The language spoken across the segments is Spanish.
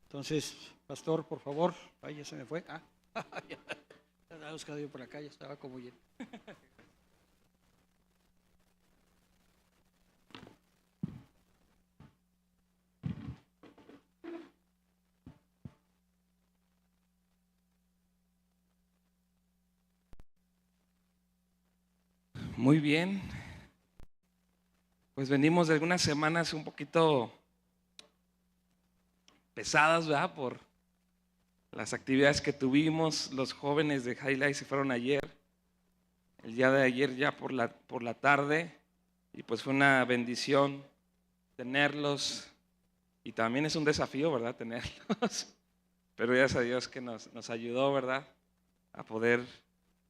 Entonces, pastor, por favor. Ay, ya se me fue. Ya estaba buscando yo por acá, ya estaba como lleno. Muy bien, pues venimos de algunas semanas un poquito pesadas, ¿verdad? Por las actividades que tuvimos. Los jóvenes de Highlight se fueron ayer, el día de ayer ya por la tarde, y pues fue una bendición tenerlos, y también es un desafío, ¿verdad? Tenerlos, pero gracias a Dios que nos ayudó, ¿verdad? A poder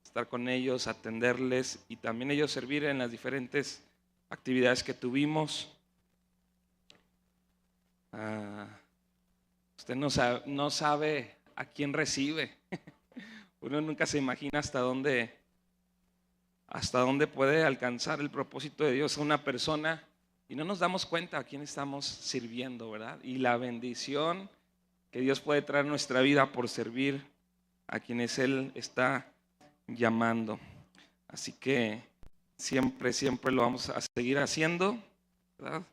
estar con ellos, atenderles y también ellos servir en las diferentes actividades que tuvimos. Usted no sabe a quién recibe. Uno nunca se imagina hasta dónde puede alcanzar el propósito de Dios a una persona y no nos damos cuenta a quién estamos sirviendo, ¿verdad? Y la bendición que Dios puede traer a nuestra vida por servir a quienes Él está llamando. Así que siempre lo vamos a seguir haciendo, ¿verdad?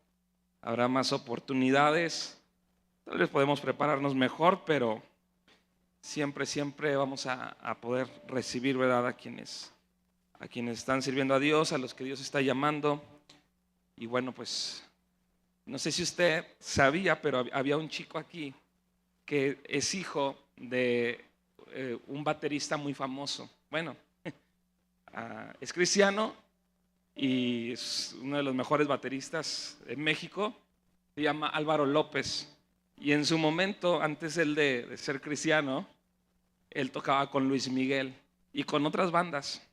Habrá más oportunidades. Tal vez podemos prepararnos mejor, pero siempre vamos a poder recibir, ¿verdad? A quienes están sirviendo a Dios, a los que Dios está llamando. Y bueno, pues no sé si usted sabía, pero había un chico aquí que es hijo de un baterista muy famoso. Bueno, es cristiano y es uno de los mejores bateristas en México. Se llama Álvaro López. Y en su momento, antes él de ser cristiano, él tocaba con Luis Miguel y con otras bandas.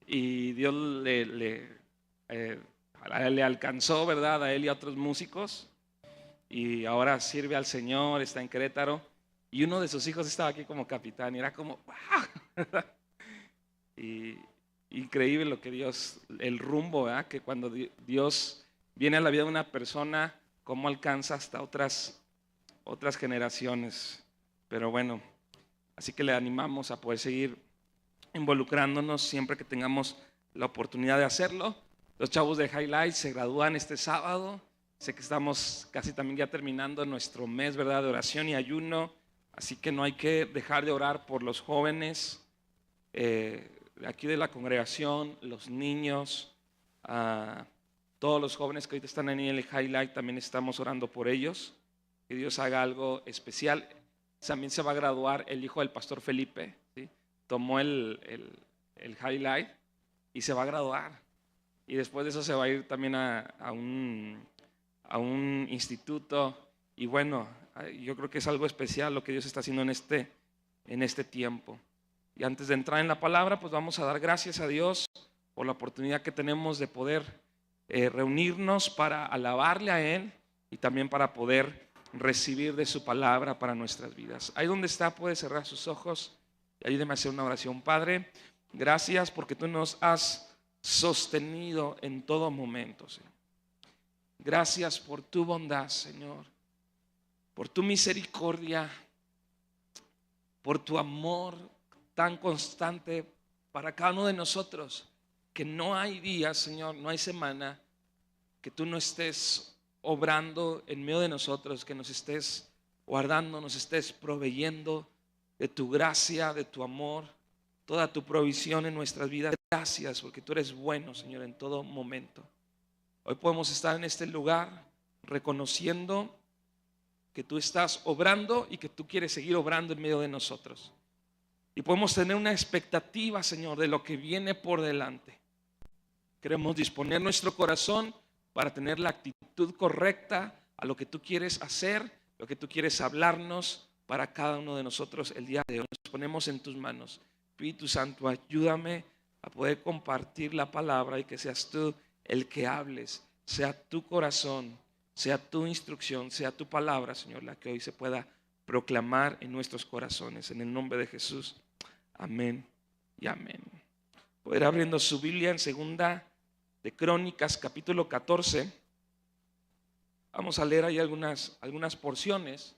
Y Dios eh, le alcanzó, ¿verdad? A él y a otros músicos. Y ahora sirve al Señor, está en Querétaro. Y uno de sus hijos estaba aquí como capitán. Y era como, ¡wow! Y increíble lo que Dios, el rumbo, ¿verdad? Que cuando Dios viene a la vida de una persona, cómo alcanza hasta otras generaciones. Pero bueno, así que le animamos a poder seguir involucrándonos siempre que tengamos la oportunidad de hacerlo. Los chavos de Highlight se gradúan este sábado. Sé que estamos casi también ya terminando nuestro mes, ¿verdad? De oración y ayuno. Así que no hay que dejar de orar por los jóvenes aquí de la congregación, los niños, todos los jóvenes que ahorita están en el Highlight, también estamos orando por ellos. Que Dios haga algo especial. También se va a graduar el hijo del pastor Felipe, ¿sí? Tomó el Highlight y se va a graduar. Y después de eso se va a ir también a un instituto. Y bueno, yo creo que es algo especial lo que Dios está haciendo en este tiempo. Y antes de entrar en la palabra, pues vamos a dar gracias a Dios por la oportunidad que tenemos de poder reunirnos para alabarle a Él y también para poder recibir de su palabra para nuestras vidas. Ahí donde está puede cerrar sus ojos y ayúdeme a hacer una oración. Padre, gracias porque tú nos has sostenido en todo momento, Señor. Gracias por tu bondad, Señor, por tu misericordia, por tu amor tan constante para cada uno de nosotros, que no hay día, Señor, no hay semana que tú no estés obrando en medio de nosotros, que nos estés guardando, nos estés proveyendo de tu gracia, de tu amor, toda tu provisión en nuestras vidas. Gracias porque tú eres bueno, Señor, en todo momento. Hoy podemos estar en este lugar reconociendo que tú estás obrando y que tú quieres seguir obrando en medio de nosotros. Y podemos tener una expectativa, Señor, de lo que viene por delante. Queremos disponer nuestro corazón para tener la actitud correcta a lo que tú quieres hacer, lo que tú quieres hablarnos para cada uno de nosotros el día de hoy. Nos ponemos en tus manos. Espíritu Santo, ayúdame a poder compartir la palabra y que seas tú el que hables, sea tu corazón, sea tu instrucción, sea tu palabra, Señor, la que hoy se pueda proclamar en nuestros corazones. En el nombre de Jesús. Amén y amén. Poder abriendo su Biblia en segunda de Crónicas, capítulo 14. Vamos a leer ahí algunas porciones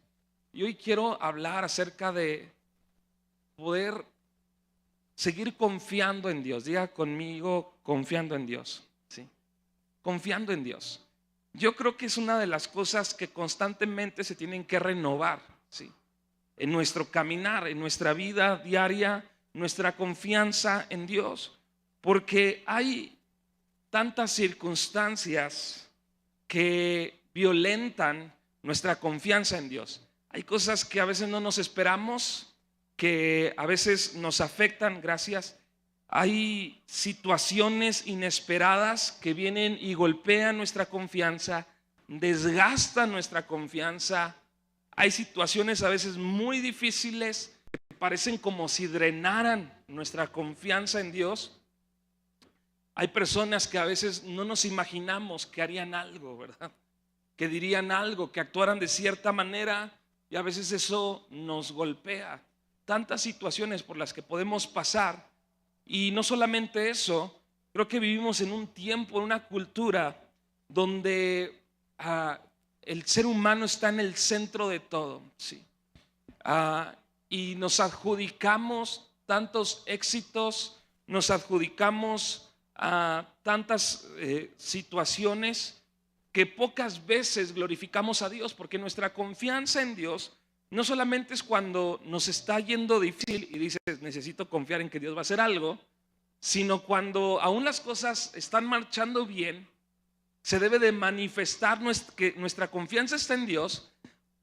Y hoy quiero hablar acerca de poder seguir confiando en Dios. Diga conmigo, confiando en Dios. ¿Sí? Confiando en Dios. Yo creo que es una de las cosas que constantemente se tienen que renovar, ¿sí? En nuestro caminar, en nuestra vida diaria, nuestra confianza en Dios. Porque hay tantas circunstancias que violentan nuestra confianza en Dios. Hay cosas que a veces no nos esperamos, que a veces nos afectan, gracias. Hay situaciones inesperadas que vienen y golpean nuestra confianza, desgastan nuestra confianza. Hay situaciones a veces muy difíciles que parecen como si drenaran nuestra confianza en Dios. Hay personas que a veces no nos imaginamos que harían algo, ¿verdad? Que dirían algo, que actuaran de cierta manera, y a veces eso nos golpea. Tantas situaciones por las que podemos pasar. Y no solamente eso, creo que vivimos en un tiempo, en una cultura donde el ser humano está en el centro de todo, ¿sí? Y nos adjudicamos tantos éxitos, nos adjudicamos tantas situaciones que pocas veces glorificamos a Dios, porque nuestra confianza en Dios no solamente es cuando nos está yendo difícil y dices necesito confiar en que Dios va a hacer algo, sino cuando aún las cosas están marchando bien, se debe de manifestar que nuestra confianza está en Dios,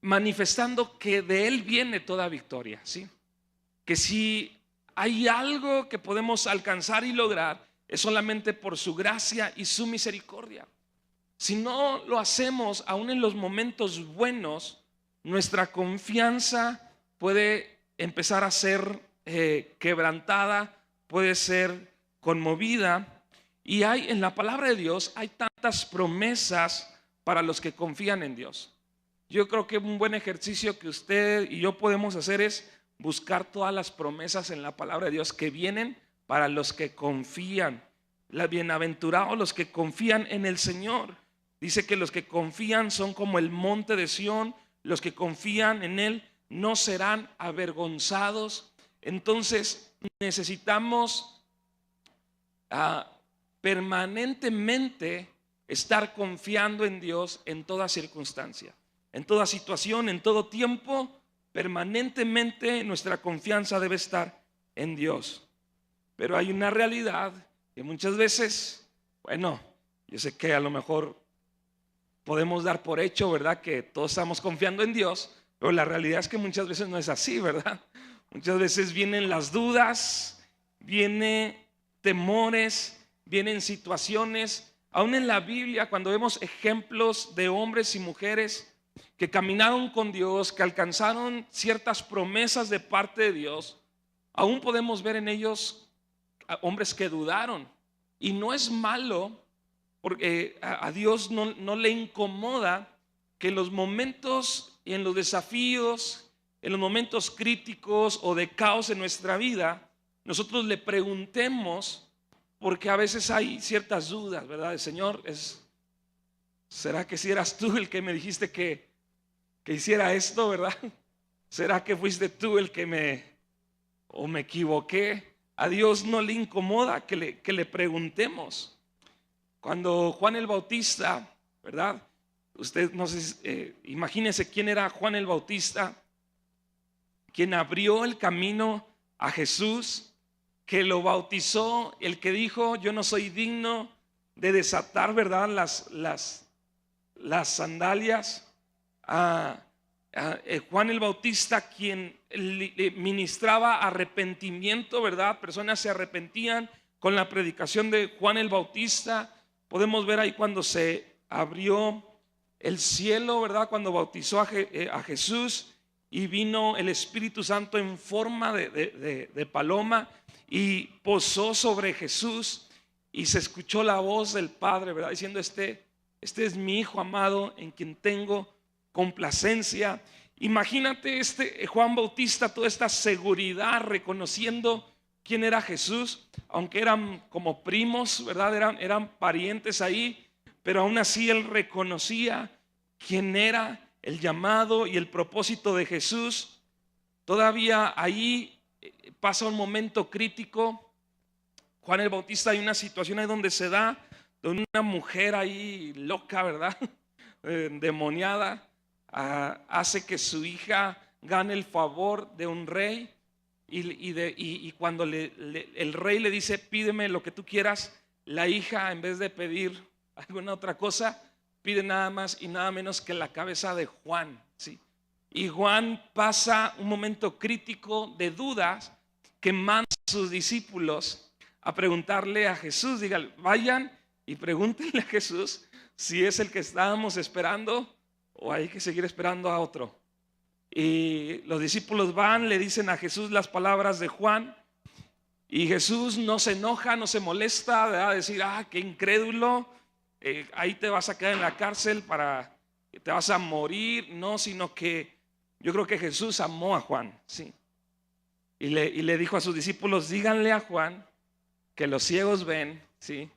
manifestando que de Él viene toda victoria, ¿sí? Que si hay algo que podemos alcanzar y lograr, es solamente por su gracia y su misericordia. Si no lo hacemos aún en los momentos buenos, nuestra confianza puede empezar a ser quebrantada, puede ser conmovida. Y hay en la palabra de Dios hay tantas promesas para los que confían en Dios. Yo creo que un buen ejercicio que usted y yo podemos hacer es buscar todas las promesas en la palabra de Dios que vienen para los que confían. Bienaventurados los que confían en el Señor. Dice que los que confían son como el monte de Sión. Los que confían en Él no serán avergonzados. Entonces necesitamos permanentemente estar confiando en Dios en toda circunstancia, en toda situación, en todo tiempo. Permanentemente nuestra confianza debe estar en Dios. Pero hay una realidad que muchas veces, bueno, yo sé que a lo mejor podemos dar por hecho, ¿verdad?, que todos estamos confiando en Dios, pero la realidad es que muchas veces no es así, ¿verdad? Muchas veces vienen las dudas, vienen temores, vienen situaciones. Aún en la Biblia, cuando vemos ejemplos de hombres y mujeres que caminaron con Dios, que alcanzaron ciertas promesas de parte de Dios, aún podemos ver en ellos hombres que dudaron. Y no es malo, porque a Dios no le incomoda que en los momentos y en los desafíos, en los momentos críticos o de caos en nuestra vida, nosotros le preguntemos, porque a veces hay ciertas dudas, ¿verdad? El Señor, ¿será que si eras tú el que me dijiste que hiciera esto, verdad? ¿Será que fuiste tú el que me equivoqué? A Dios no le incomoda que le preguntemos. Cuando Juan el Bautista, ¿verdad? Usted no sé, imagínese quién era Juan el Bautista, quien abrió el camino a Jesús, que lo bautizó, el que dijo yo no soy digno de desatar, ¿verdad?, las sandalias. Juan el Bautista, quien ministraba arrepentimiento, ¿verdad? Personas se arrepentían con la predicación de Juan el Bautista. Podemos ver ahí cuando se abrió el cielo, ¿verdad?, cuando bautizó a Jesús y vino el Espíritu Santo en forma de paloma y posó sobre Jesús, y se escuchó la voz del Padre, ¿verdad?, diciendo este es mi Hijo amado en quien tengo complacencia. Imagínate Juan Bautista, toda esta seguridad, reconociendo quién era Jesús, aunque eran como primos, ¿verdad? Eran parientes ahí, pero aún así él reconocía quién era el llamado y el propósito de Jesús, todavía ahí pasa un momento crítico. Juan el Bautista, hay una situación ahí donde se da, donde una mujer ahí loca, ¿verdad? Endemoniada, hace que su hija gane el favor de un rey. Y cuando el rey le dice, pídeme lo que tú quieras, la hija, en vez de pedir alguna otra cosa, pide nada más y nada menos que la cabeza de Juan, ¿sí? Y Juan pasa un momento crítico de dudas, que manda a sus discípulos a preguntarle a Jesús. Digan, vayan y pregúntenle a Jesús si es el que estábamos esperando o hay que seguir esperando a otro. Y los discípulos van, le dicen a Jesús las palabras de Juan, y Jesús no se enoja, no se molesta, ¿verdad? Decir, qué incrédulo, ahí te vas a quedar en la cárcel, te vas a morir. No, sino que yo creo que Jesús amó a Juan, sí. Y le dijo a sus discípulos, díganle a Juan que los ciegos ven, sí,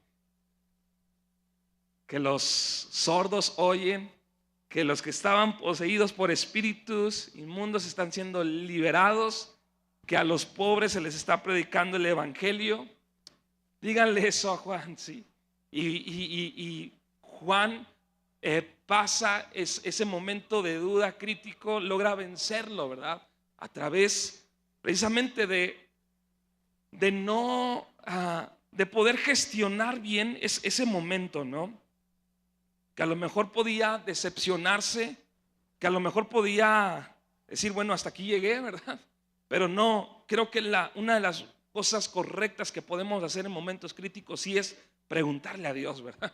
que los sordos oyen, que los que estaban poseídos por espíritus inmundos están siendo liberados, que a los pobres se les está predicando el evangelio. Díganle eso a Juan, sí. Y Juan pasa ese momento de duda crítico, logra vencerlo, ¿verdad? A través precisamente de no de poder gestionar bien ese momento, ¿no? Que a lo mejor podía decepcionarse, que a lo mejor podía decir, bueno, hasta aquí llegué, ¿verdad? Pero no, creo que una de las cosas correctas que podemos hacer en momentos críticos sí es preguntarle a Dios, ¿verdad?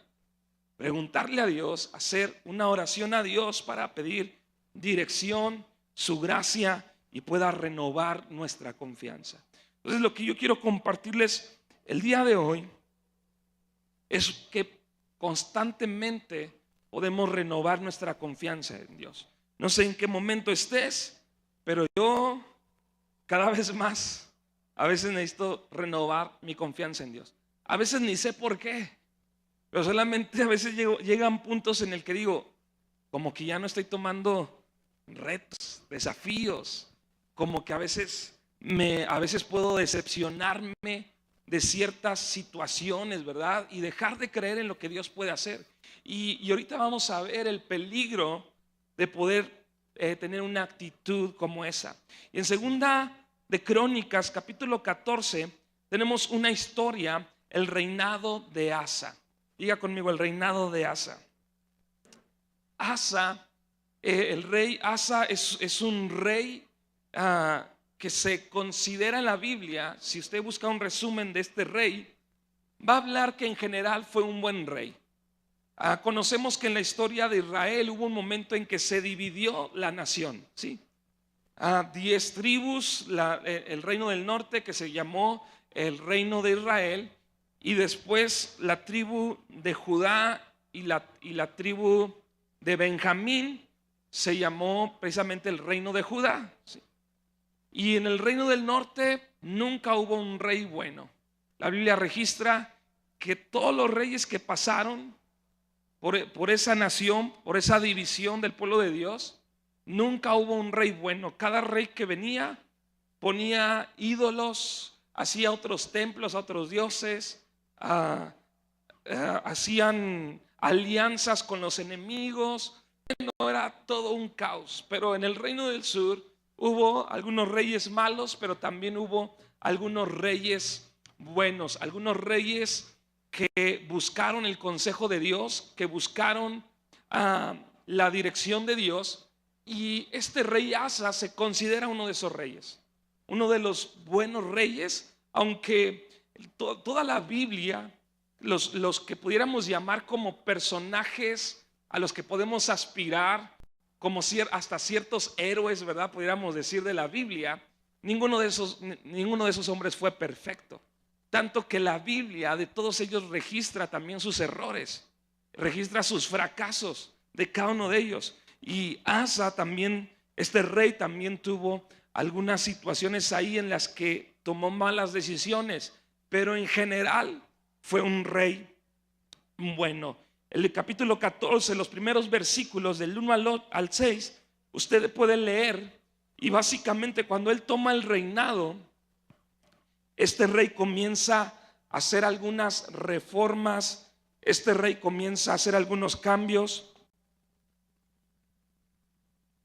Preguntarle a Dios, hacer una oración a Dios para pedir dirección, su gracia, y pueda renovar nuestra confianza. Entonces, lo que yo quiero compartirles el día de hoy es que constantemente podemos renovar nuestra confianza en Dios. No sé en qué momento estés, pero yo cada vez más a veces necesito renovar mi confianza en Dios. A veces ni sé por qué, pero solamente a veces llegan puntos en el que digo, como que ya no estoy tomando retos, desafíos, como que a veces puedo decepcionarme de ciertas situaciones, ¿verdad? Y dejar de creer en lo que Dios puede hacer. Y ahorita vamos a ver el peligro de poder tener una actitud como esa. Y en Segunda de Crónicas, capítulo 14, tenemos una historia, el reinado de Asa. Diga conmigo, el reinado de Asa. Asa, el rey Asa es un rey que se considera en la Biblia, si usted busca un resumen de este rey, va a hablar que en general fue un buen rey. Conocemos que en la historia de Israel hubo un momento en que se dividió la nación, ¿sí? 10 tribus, el reino del norte, que se llamó el reino de Israel, y después la tribu de Judá y la tribu de Benjamín se llamó precisamente el reino de Judá, ¿sí? Y en el reino del norte nunca hubo un rey bueno. La Biblia registra que todos los reyes que pasaron por esa nación, por esa división del pueblo de Dios, nunca hubo un rey bueno. Cada rey que venía ponía ídolos, hacía otros templos a otros dioses, hacían alianzas con los enemigos. No, era todo un caos. Pero en el reino del sur hubo algunos reyes malos, pero también hubo algunos reyes buenos, algunos reyes que buscaron el consejo de Dios, que buscaron la dirección de Dios. Y este rey Asa se considera uno de esos reyes, uno de los buenos reyes, aunque toda la Biblia, los que pudiéramos llamar como personajes a los que podemos aspirar, como hasta ciertos héroes, ¿verdad? Pudiéramos decir de la Biblia, ninguno de esos hombres fue perfecto. Tanto que la Biblia de todos ellos registra también sus errores, registra sus fracasos de cada uno de ellos. Y Asa también, este rey también tuvo algunas situaciones ahí en las que tomó malas decisiones, pero en general fue un rey bueno. el capítulo 14, los primeros versículos del 1 al 6, usted puede leer, y básicamente cuando él toma el reinado, este rey comienza a hacer algunas reformas, este rey comienza a hacer algunos cambios.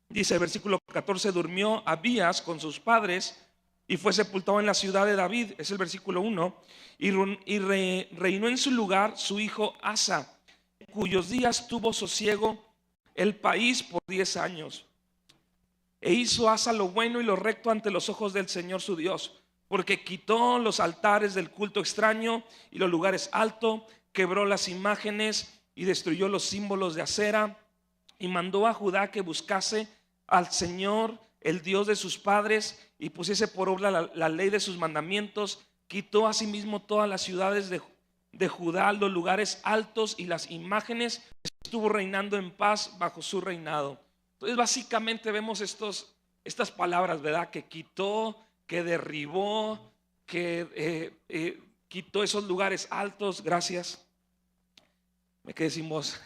Dice versículo 14, durmió Abías con sus padres y fue sepultado en la ciudad de David, es el versículo 1, y reinó en su lugar su hijo Asa, cuyos días tuvo sosiego el país por 10 años. E hizo Asa lo bueno y lo recto ante los ojos del Señor su Dios, porque quitó los altares del culto extraño y los lugares altos, quebró las imágenes y destruyó los símbolos de acera, y mandó a Judá que buscase al Señor, el Dios de sus padres, y pusiese por obra la ley de sus mandamientos. Quitó asimismo todas las ciudades de Judá, los lugares altos y las imágenes. Estuvo reinando en paz bajo su reinado. Entonces básicamente vemos estas palabras, ¿verdad? Que quitó, que derribó, que quitó esos lugares altos. Gracias. Me quedé sin voz.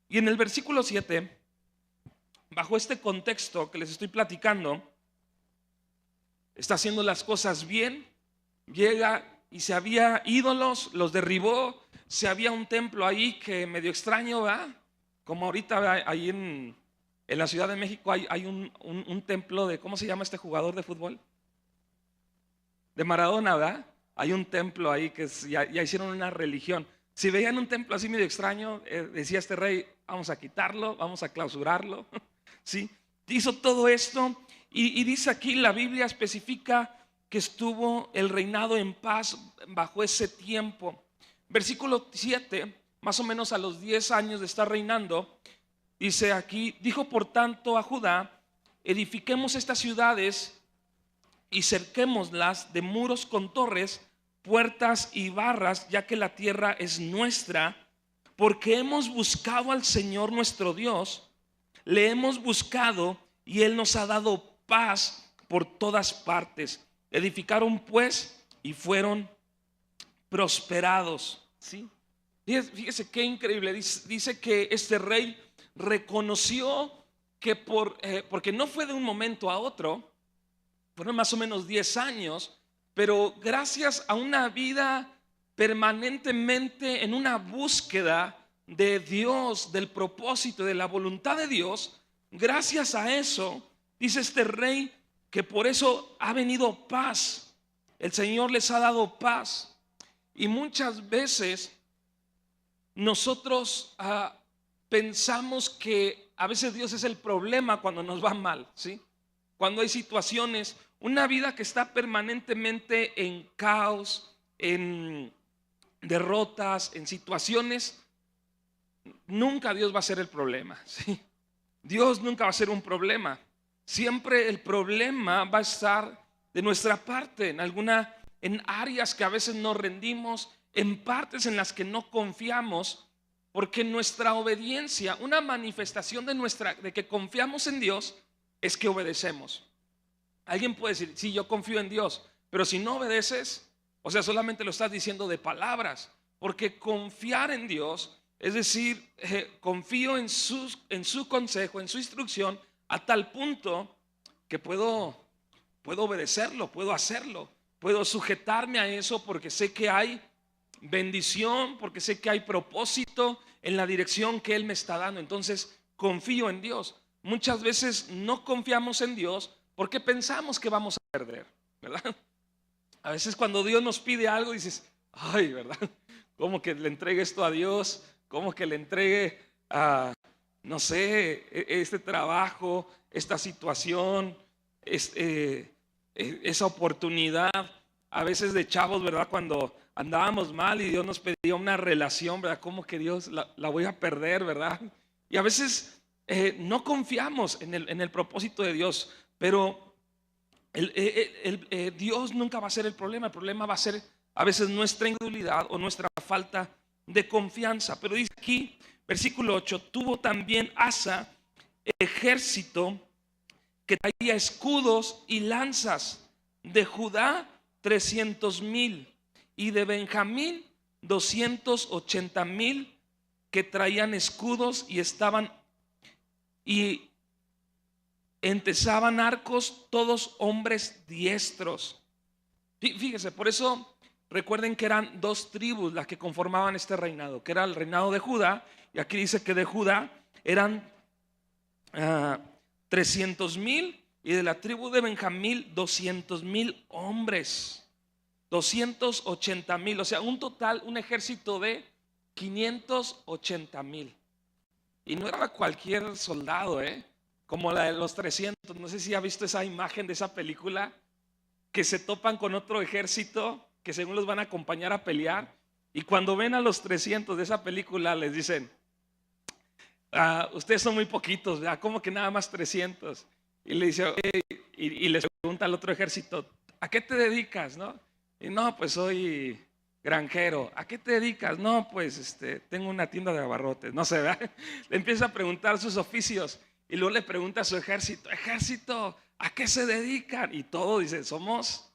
Y en el versículo 7, bajo este contexto que les estoy platicando, está haciendo las cosas bien, llega y se había ídolos, los derribó, se había un templo ahí que medio extraño, ¿verdad? Como ahorita ¿verdad? Ahí en la Ciudad de México hay un templo de, ¿cómo se llama este jugador de fútbol? De Maradona, ¿verdad? Hay un templo ahí que ya hicieron una religión. Si veían un templo así medio extraño, decía este rey, vamos a quitarlo, vamos a clausurarlo. ¿Sí? Hizo todo esto y dice aquí, la Biblia especifica que estuvo el reinado en paz bajo ese tiempo. Versículo 7, más o menos a los 10 años de estar reinando, dice aquí, dijo por tanto a Judá, edifiquemos estas ciudades y cerquémoslas de muros con torres, puertas y barras, ya que la tierra es nuestra, porque hemos buscado al Señor nuestro Dios, le hemos buscado y Él nos ha dado paz por todas partes. Edificaron pues y fueron prosperados. ¿Sí? Fíjese qué increíble. Dice que este rey reconoció que porque no fue de un momento a otro, fueron más o menos 10 años, pero gracias a una vida permanentemente en una búsqueda de Dios, del propósito, de la voluntad de Dios, gracias a eso, dice este rey, que por eso ha venido paz. El Señor les ha dado paz. Y muchas veces nosotros pensamos que a veces Dios es el problema cuando nos va mal, ¿sí? Cuando hay situaciones, una vida que está permanentemente en caos, en derrotas, en situaciones, nunca Dios va a ser el problema, ¿sí? Dios nunca va a ser un problema. Siempre el problema va a estar de nuestra parte, en áreas que a veces nos rendimos, en partes en las que no confiamos, porque nuestra obediencia, una manifestación de que confiamos en Dios, es que obedecemos. Alguien puede decir, sí, yo confío en Dios, pero si no obedeces, o sea, solamente lo estás diciendo de palabras, porque confiar en Dios, es decir, confío en su consejo, en su instrucción, a tal punto que puedo obedecerlo, puedo hacerlo, puedo sujetarme a eso porque sé que hay bendición, porque sé que hay propósito en la dirección que Él me está dando. Entonces confío en Dios. Muchas veces no confiamos en Dios porque pensamos que vamos a perder, ¿verdad? A veces cuando Dios nos pide algo dices, ay, ¿verdad? ¿Cómo que le entregue esto a Dios? ¿Cómo que le entregue a, no sé, este trabajo, esta situación, esa oportunidad? A veces de chavos, ¿verdad? Cuando andábamos mal y Dios nos pedía una relación, ¿verdad? ¿Cómo que Dios la voy a perder, ¿verdad? Y a veces no confiamos en el propósito de Dios, pero Dios nunca va a ser el problema va a ser a veces nuestra incredulidad o nuestra falta de confianza. Pero dice aquí, versículo 8, tuvo también Asa ejército que traía escudos y lanzas de Judá 300,000, y de Benjamín 280,000 que traían escudos y entesaban arcos, todos hombres diestros. Fíjese, por eso recuerden que eran dos tribus las que conformaban este reinado, que era el reinado de Judá, y aquí dice que de Judá eran 300,000, y de la tribu de Benjamín 200,000 hombres. 280,000, o sea, un total, un ejército de 580,000. Y no era cualquier soldado, como la de los 300. No sé si ha visto esa imagen de esa película, que se topan con otro ejército que según los van a acompañar a pelear, y cuando ven a los 300 de esa película les dicen: ustedes son muy poquitos, ¿verdad? ¿Cómo que nada más 300? Y le dice, y les pregunta al otro ejército: ¿a qué te dedicas? ¿No? Y no, pues soy granjero. ¿A qué te dedicas? No, pues tengo una tienda de abarrotes. No sé, ¿verdad? Le empieza a preguntar sus oficios, y luego le pregunta a su ejército: ejército, ¿a qué se dedican? Y todo dice: somos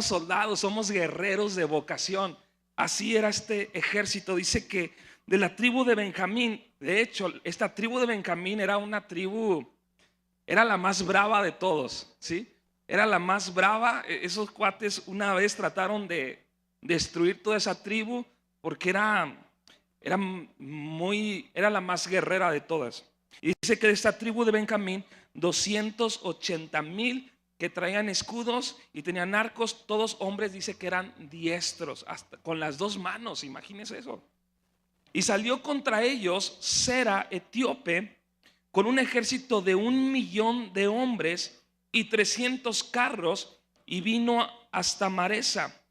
soldados, somos guerreros de vocación. Así era este ejército. Dice que de la tribu de Benjamín, de hecho, esta tribu de Benjamín era una tribu, era la más brava de todos, ¿sí? Era la más brava. Esos cuates una vez trataron de destruir toda esa tribu porque era la más guerrera de todas. Y dice que de esta tribu de Benjamín 280,000 que traían escudos y tenían arcos, todos hombres, dice que eran diestros, hasta con las dos manos, imagínense eso. Y salió contra ellos Sera etíope con un ejército de 1,000,000 de hombres y 300 carros, y vino hasta Maresa.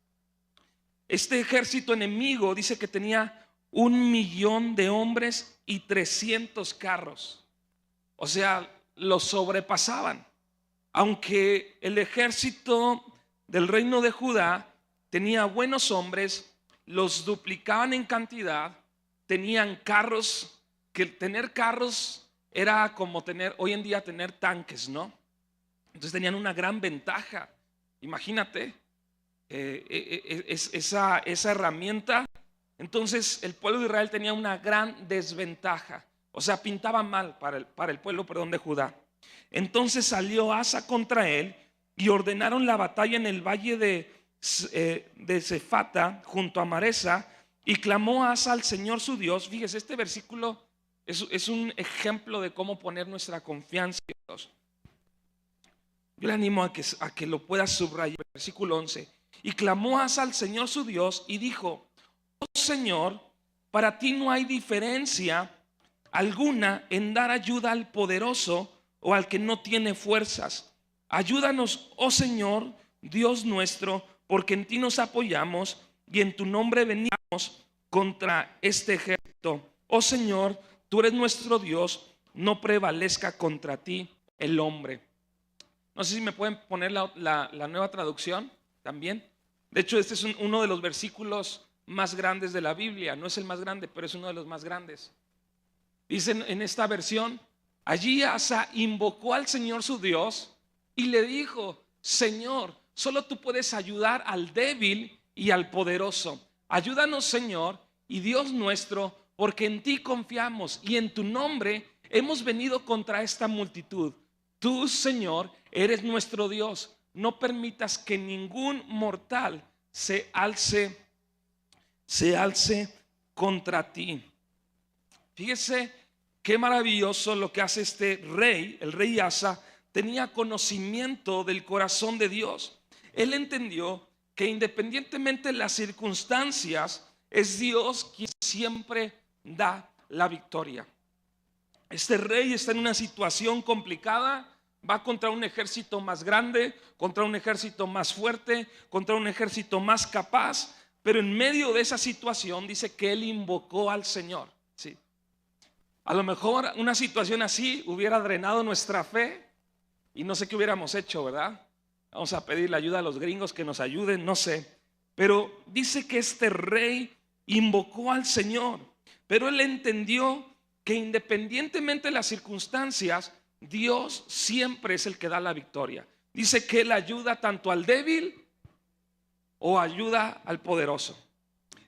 Este ejército enemigo dice que tenía 1,000,000 de hombres y 300 carros. O sea, los sobrepasaban. Aunque el ejército del reino de Judá tenía buenos hombres, los duplicaban en cantidad, tenían carros, que tener carros era como hoy en día tener tanques, ¿no? Entonces tenían una gran ventaja. Imagínate esa herramienta. Entonces el pueblo de Israel tenía una gran desventaja. O sea, pintaba mal para el pueblo, de Judá. Entonces salió Asa contra él y ordenaron la batalla en el valle de Cefata junto a Maresa, y clamó Asa al Señor su Dios. Fíjese, este versículo es un ejemplo de cómo poner nuestra confianza en Dios. Yo le animo a que lo pueda subrayar. Versículo 11. Y clamó Asa al Señor su Dios y dijo: oh Señor, para ti no hay diferencia alguna en dar ayuda al poderoso o al que no tiene fuerzas. Ayúdanos, oh Señor, Dios nuestro, porque en ti nos apoyamos y en tu nombre venimos contra este ejército. Oh Señor, tú eres nuestro Dios, no prevalezca contra ti el hombre. No sé si me pueden poner la nueva traducción también. De hecho, este es uno de los versículos más grandes de la Biblia. No es el más grande, pero es uno de los más grandes. Dicen en esta versión: allí Asa invocó al Señor su Dios y le dijo: Señor, solo tú puedes ayudar al débil y al poderoso. Ayúdanos, Señor y Dios nuestro, porque en ti confiamos y en tu nombre hemos venido contra esta multitud. Tú, Señor, eres nuestro Dios. No permitas que ningún mortal se alce contra ti. Fíjese qué maravilloso lo que hace este rey. El rey Asa tenía conocimiento del corazón de Dios. Él entendió que independientemente de las circunstancias, es Dios quien siempre da la victoria. Este rey está en una situación complicada. Va contra un ejército más grande, contra un ejército más fuerte, contra un ejército más capaz. Pero en medio de esa situación dice que él invocó al Señor. Sí. A lo mejor una situación así hubiera drenado nuestra fe y no sé qué hubiéramos hecho, ¿verdad? Vamos a pedirle ayuda a los gringos que nos ayuden, no sé. Pero dice que este rey invocó al Señor, pero él entendió que independientemente de las circunstancias, Dios siempre es el que da la victoria. Dice que él ayuda tanto al débil o ayuda al poderoso.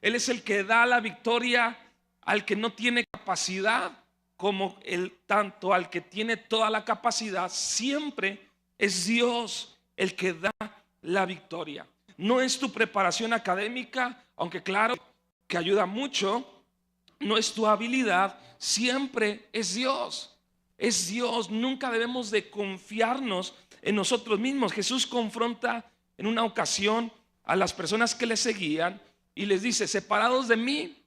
Él es el que da la victoria al que no tiene capacidad, como tanto al que tiene toda la capacidad. Siempre es Dios el que da la victoria. No es tu preparación académica, aunque claro que ayuda mucho. No es tu habilidad, siempre es Dios. Es Dios. Nunca debemos de confiarnos en nosotros mismos. Jesús confronta en una ocasión a las personas que le seguían y les dice: separados de mí,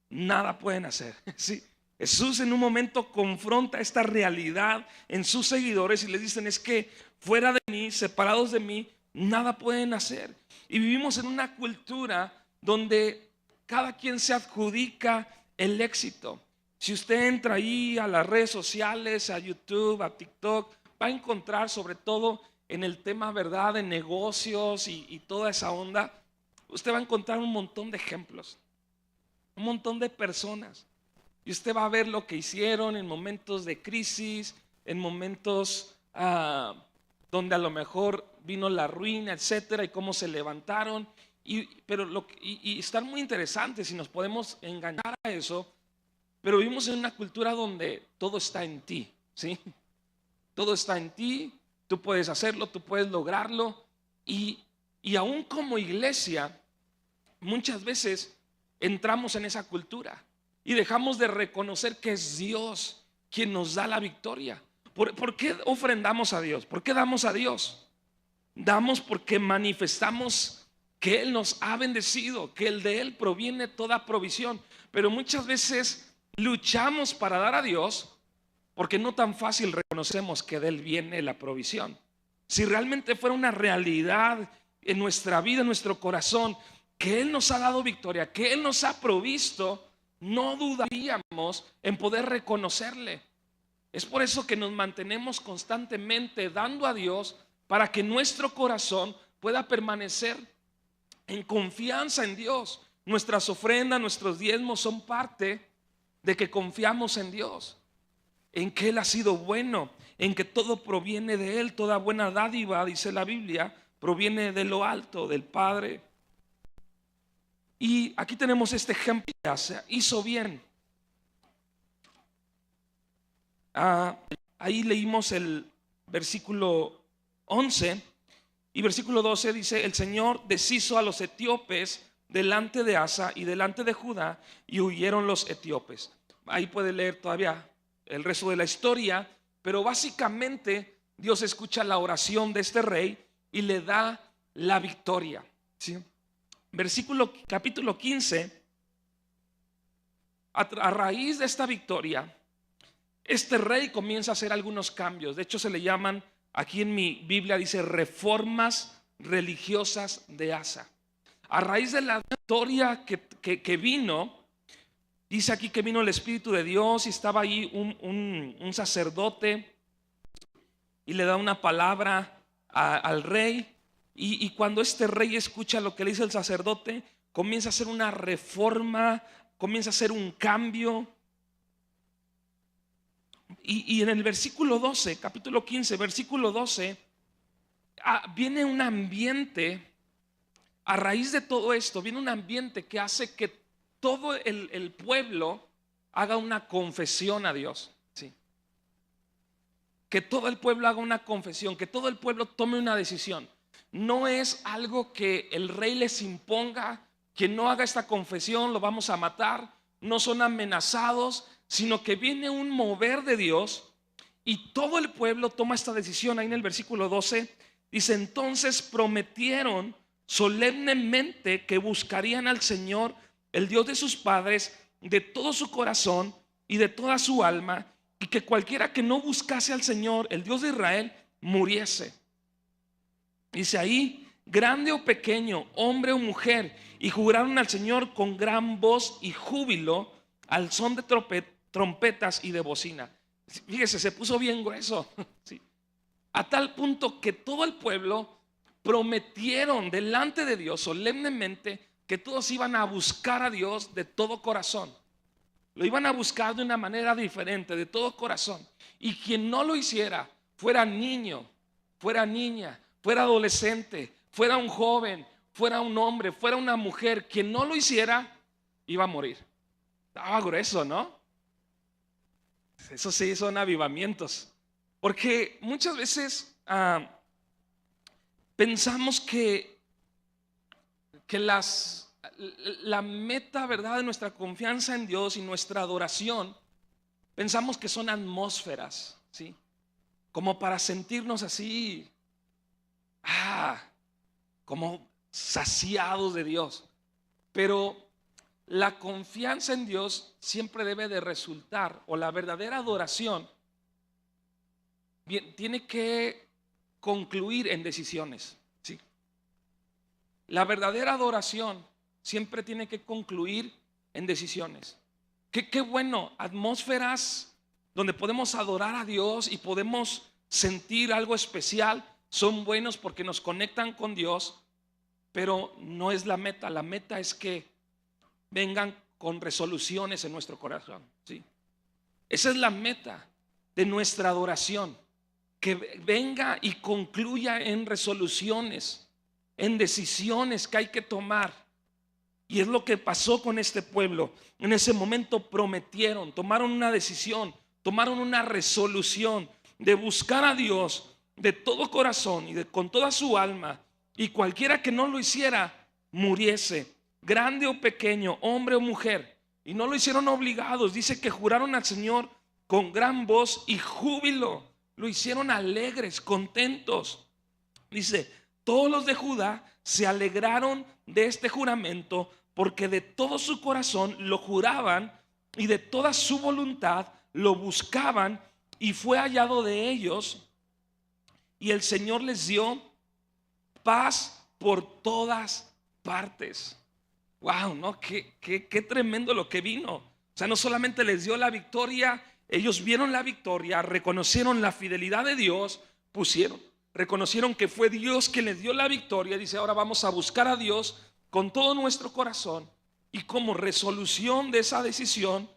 nada pueden hacer. Sí. Jesús en un momento confronta esta realidad en sus seguidores y les dicen: es que fuera de mí, separados de mí, nada pueden hacer. Y vivimos en una cultura donde cada quien se adjudica el éxito. Si usted entra ahí a las redes sociales, a YouTube, a TikTok, va a encontrar, sobre todo en el tema, ¿verdad?, de negocios y toda esa onda, usted va a encontrar un montón de ejemplos, un montón de personas. Y usted va a ver lo que hicieron en momentos de crisis, en momentos donde a lo mejor vino la ruina, etcétera, y cómo se levantaron. Y están muy interesantes si nos podemos engañar a eso. Pero vivimos en una cultura donde todo está en ti, ¿sí? Todo está en ti, tú puedes hacerlo, tú puedes lograrlo. Y aún como iglesia, muchas veces entramos en esa cultura y dejamos de reconocer que es Dios quien nos da la victoria. ¿Por qué ofrendamos a Dios? ¿Por qué damos a Dios? Damos porque manifestamos que Él nos ha bendecido, que de Él proviene toda provisión. Pero muchas veces luchamos para dar a Dios porque no tan fácil reconocemos que de Él viene la provisión. Si realmente fuera una realidad en nuestra vida, en nuestro corazón, que Él nos ha dado victoria, que Él nos ha provisto, no dudaríamos en poder reconocerle. Es por eso que nos mantenemos constantemente dando a Dios, para que nuestro corazón pueda permanecer en confianza en Dios. Nuestras ofrendas, nuestros diezmos son parte de que confiamos en Dios, en que Él ha sido bueno, en que todo proviene de Él. Toda buena dádiva, dice la Biblia, proviene de lo alto, del Padre. Y aquí tenemos este ejemplo: hizo bien. Ahí leímos el versículo 11 y versículo 12 dice: el Señor deshizo a los etíopes delante de Asa y delante de Judá, y huyeron los etíopes. Ahí puede leer todavía el resto de la historia, pero básicamente Dios escucha la oración de este rey y le da la victoria, ¿sí? Capítulo 15, a raíz de esta victoria, este rey comienza a hacer algunos cambios. De hecho, se le llaman, aquí en mi Biblia dice, reformas religiosas de Asa. A raíz de la victoria que vino, dice aquí que vino el Espíritu de Dios y estaba ahí un sacerdote y le da una palabra al rey. Y cuando este rey escucha lo que le dice el sacerdote, comienza a hacer una reforma, comienza a hacer un cambio. Y en el versículo 12, capítulo 15, versículo 12, viene un ambiente, a raíz de todo esto, viene un ambiente que hace que todo el pueblo haga una confesión a Dios, ¿sí? Que todo el pueblo haga una confesión, que todo el pueblo tome una decisión. No es algo que el rey les imponga: quien no haga esta confesión lo vamos a matar. No son amenazados, sino que viene un mover de Dios y todo el pueblo toma esta decisión. Ahí en el versículo 12 dice: entonces prometieron solemnemente que buscarían al Señor, el Dios de sus padres, de todo su corazón y de toda su alma, y que cualquiera que no buscase al Señor, el Dios de Israel, muriese. Dice ahí: grande o pequeño, hombre o mujer, y juraron al Señor con gran voz y júbilo, al son de trompetas y de bocina. Fíjese, se puso bien grueso, ¿sí? A tal punto que todo el pueblo prometieron delante de Dios solemnemente que todos iban a buscar a Dios de todo corazón. Lo iban a buscar de una manera diferente, de todo corazón. Y quien no lo hiciera, fuera niño, fuera niña, fuera adolescente, fuera un joven, fuera un hombre, fuera una mujer, quien no lo hiciera, iba a morir. Estaba grueso, ¿no? Eso sí, son avivamientos. Porque muchas veces pensamos que la meta, ¿verdad?, de nuestra confianza en Dios y nuestra adoración, pensamos que son atmósferas, ¿sí? Como para sentirnos así, como saciados de Dios. Pero la confianza en Dios siempre debe de resultar, o la verdadera adoración tiene que concluir en decisiones, ¿sí? La verdadera adoración siempre tiene que concluir en decisiones. Qué bueno, atmósferas donde podemos adorar a Dios y podemos sentir algo especial, son buenos porque nos conectan con Dios, pero no es la meta. La meta es que vengan con resoluciones en nuestro corazón, ¿sí? Esa es la meta de nuestra adoración, que venga y concluya en resoluciones, en decisiones que hay que tomar. Y es lo que pasó con este pueblo. En ese momento prometieron, tomaron una decisión, tomaron una resolución de buscar a Dios de todo corazón y con toda su alma. Y cualquiera que no lo hiciera, muriese, grande o pequeño, hombre o mujer. Y no lo hicieron obligados. Dice que juraron al Señor con gran voz y júbilo. Lo hicieron alegres, contentos. Dice, todos los de Judá se alegraron de este juramento, porque de todo su corazón lo juraban y de toda su voluntad lo buscaban, y fue hallado de ellos, y el Señor les dio paz por todas partes. Wow, ¿no? Qué tremendo lo que vino. O sea, no solamente les dio la victoria, ellos vieron la victoria, reconocieron la fidelidad de Dios, reconocieron que fue Dios quien les dio la victoria. Dice, ahora vamos a buscar a Dios con todo nuestro corazón. Y como resolución de esa decisión,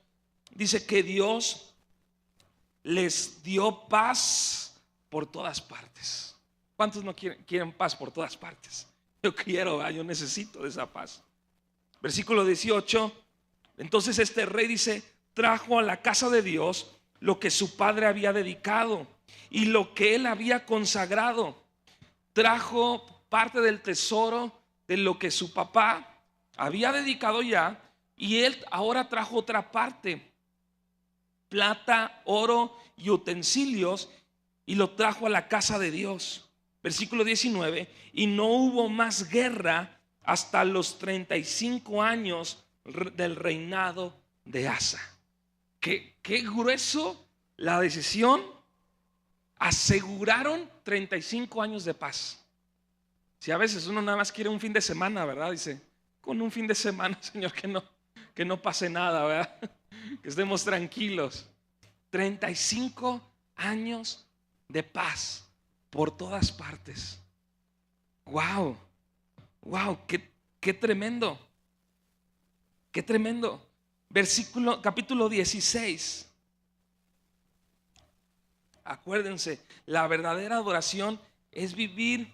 dice que Dios les dio paz por todas partes. ¿Cuántos no quieren paz por todas partes? Yo quiero, yo necesito de esa paz. Versículo 18. Entonces este rey, dice, trajo a la casa de Dios lo que su padre había dedicado y lo que él había consagrado. Trajo parte del tesoro de lo que su papá había dedicado ya, y él ahora trajo otra parte, plata, oro y utensilios, y lo trajo a la casa de Dios. Versículo 19. Y no hubo más guerra hasta los 35 años del reinado de Asa. Qué grueso la decisión. Aseguraron 35 años de paz. Si a veces uno nada más quiere un fin de semana, ¿verdad? Dice, con un fin de semana, Señor, que no pase nada, ¿verdad? Que estemos tranquilos. 35 años de paz por todas partes. Wow, qué tremendo. Qué tremendo. Capítulo 16. Acuérdense, la verdadera adoración es vivir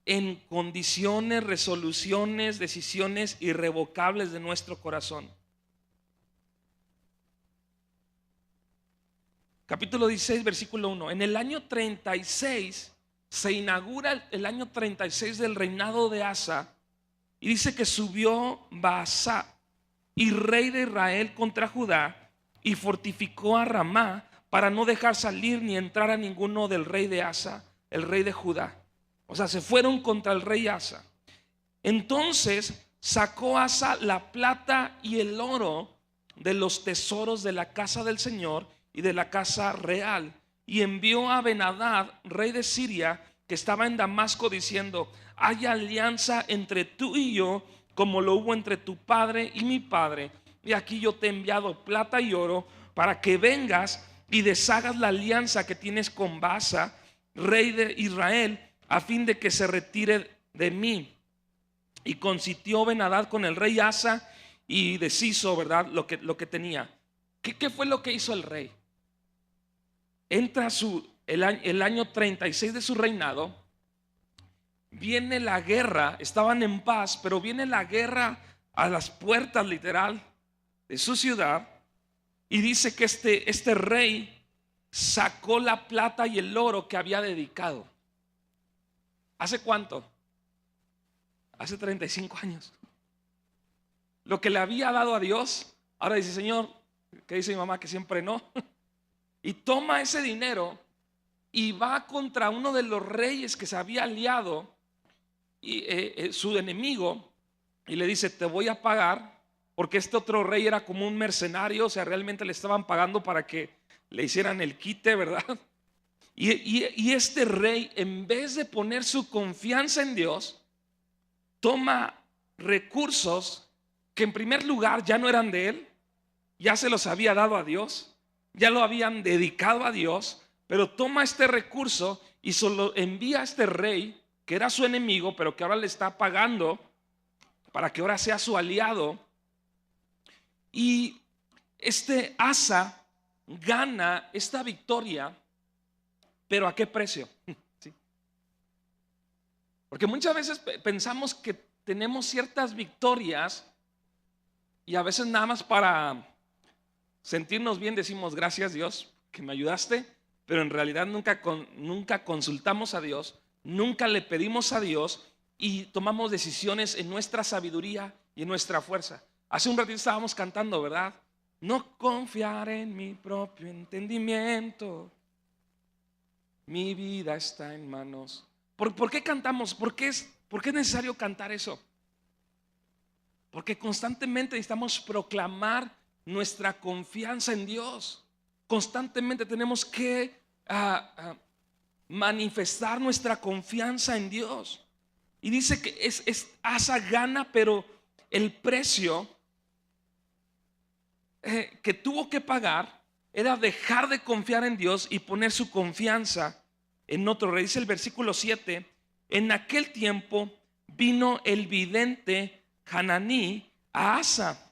en condiciones, resoluciones, decisiones irrevocables de nuestro corazón. Capítulo 16, versículo 1. En el año 36 se inaugura el año 36 del reinado de Asa, y dice que subió Baasa, y rey de Israel, contra Judá, y fortificó a Ramá para no dejar salir ni entrar a ninguno del rey de Asa, el rey de Judá. O sea, se fueron contra el rey Asa. Entonces sacó Asa la plata y el oro de los tesoros de la casa del Señor y de la casa real, y envió a Ben-Hadad, rey de Siria, que estaba en Damasco, diciendo, hay alianza entre tú y yo, como lo hubo entre tu padre y mi padre, y aquí yo te he enviado plata y oro para que vengas y deshagas la alianza que tienes con Baasa, rey de Israel, a fin de que se retire de mí. Y consintió Ben-Hadad con el rey Asa y deshizo, ¿verdad?, lo que tenía. ¿Qué fue lo que hizo el rey? Entra el año 36 de su reinado, viene la guerra, estaban en paz, pero viene la guerra a las puertas literal de su ciudad, y dice que este rey sacó la plata y el oro que había dedicado. ¿Hace cuánto? Hace 35 años. Lo que le había dado a Dios, ahora dice: Señor, que dice mi mamá que siempre no. Y toma ese dinero y va contra uno de los reyes que se había aliado, y su enemigo, y le dice: te voy a pagar, porque este otro rey era como un mercenario, o sea, realmente le estaban pagando para que le hicieran el quite, ¿verdad? Y este rey, en vez de poner su confianza en Dios, toma recursos que en primer lugar ya no eran de él, ya se los había dado a Dios, ya lo habían dedicado a Dios, pero toma este recurso y solo envía a este rey, que era su enemigo, pero que ahora le está pagando para que ahora sea su aliado. Y este Asa gana esta victoria, pero ¿a qué precio? ¿Sí? Porque muchas veces pensamos que tenemos ciertas victorias y a veces nada más para sentirnos bien decimos: gracias Dios que me ayudaste, pero en realidad nunca consultamos a Dios, nunca le pedimos a Dios y tomamos decisiones en nuestra sabiduría y en nuestra fuerza. Hace un ratito estábamos cantando, ¿verdad? No confiar en mi propio entendimiento, mi vida está en manos. ¿Por qué cantamos? ¿Por qué es necesario cantar eso? Porque constantemente necesitamos proclamar nuestra confianza en Dios. Constantemente tenemos que manifestar nuestra confianza en Dios. Y dice que Asa gana, pero el precio que tuvo que pagar era dejar de confiar en Dios y poner su confianza en otro rey. Dice el versículo 7: en aquel tiempo vino el vidente Hananí a Asa,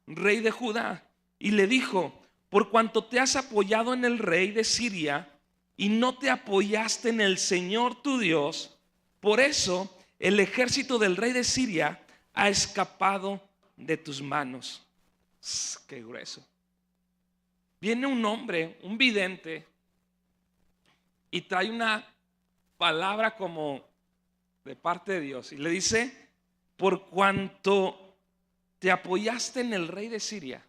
rey de Judá, y le dijo: por cuanto te has apoyado en el rey de Siria y no te apoyaste en el Señor tu Dios, por eso el ejército del rey de Siria ha escapado de tus manos. Qué grueso. Viene un hombre, un vidente, y trae una palabra como de parte de Dios y le dice: por cuanto te apoyaste en el rey de Siria,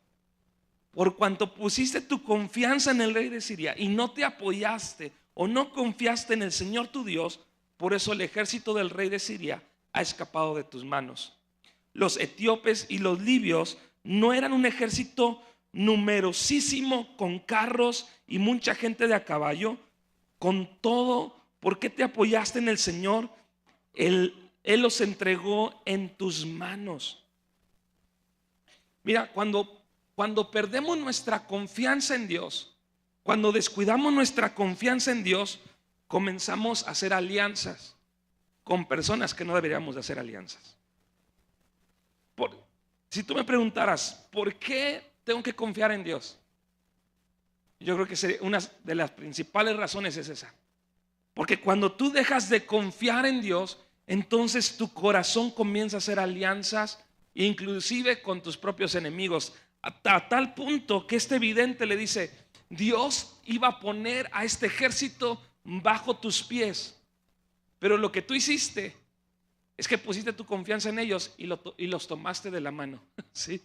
por cuanto pusiste tu confianza en el rey de Siria y no te apoyaste o no confiaste en el Señor tu Dios, por eso el ejército del rey de Siria ha escapado de tus manos. Los etíopes y los libios no eran un ejército numerosísimo con carros y mucha gente de a caballo. Con todo, ¿por qué te apoyaste en el Señor? Él los entregó en tus manos. Mira, cuando perdemos nuestra confianza en Dios, cuando descuidamos nuestra confianza en Dios, comenzamos a hacer alianzas con personas que no deberíamos de hacer alianzas. Si tú me preguntaras, ¿por qué tengo que confiar en Dios? Yo creo que una de las principales razones es esa. Porque cuando tú dejas de confiar en Dios, entonces tu corazón comienza a hacer alianzas, inclusive con tus propios enemigos, a tal punto que este vidente le dice: Dios iba a poner a este ejército bajo tus pies, pero lo que tú hiciste es que pusiste tu confianza en ellos y los tomaste de la mano. ¿Sí?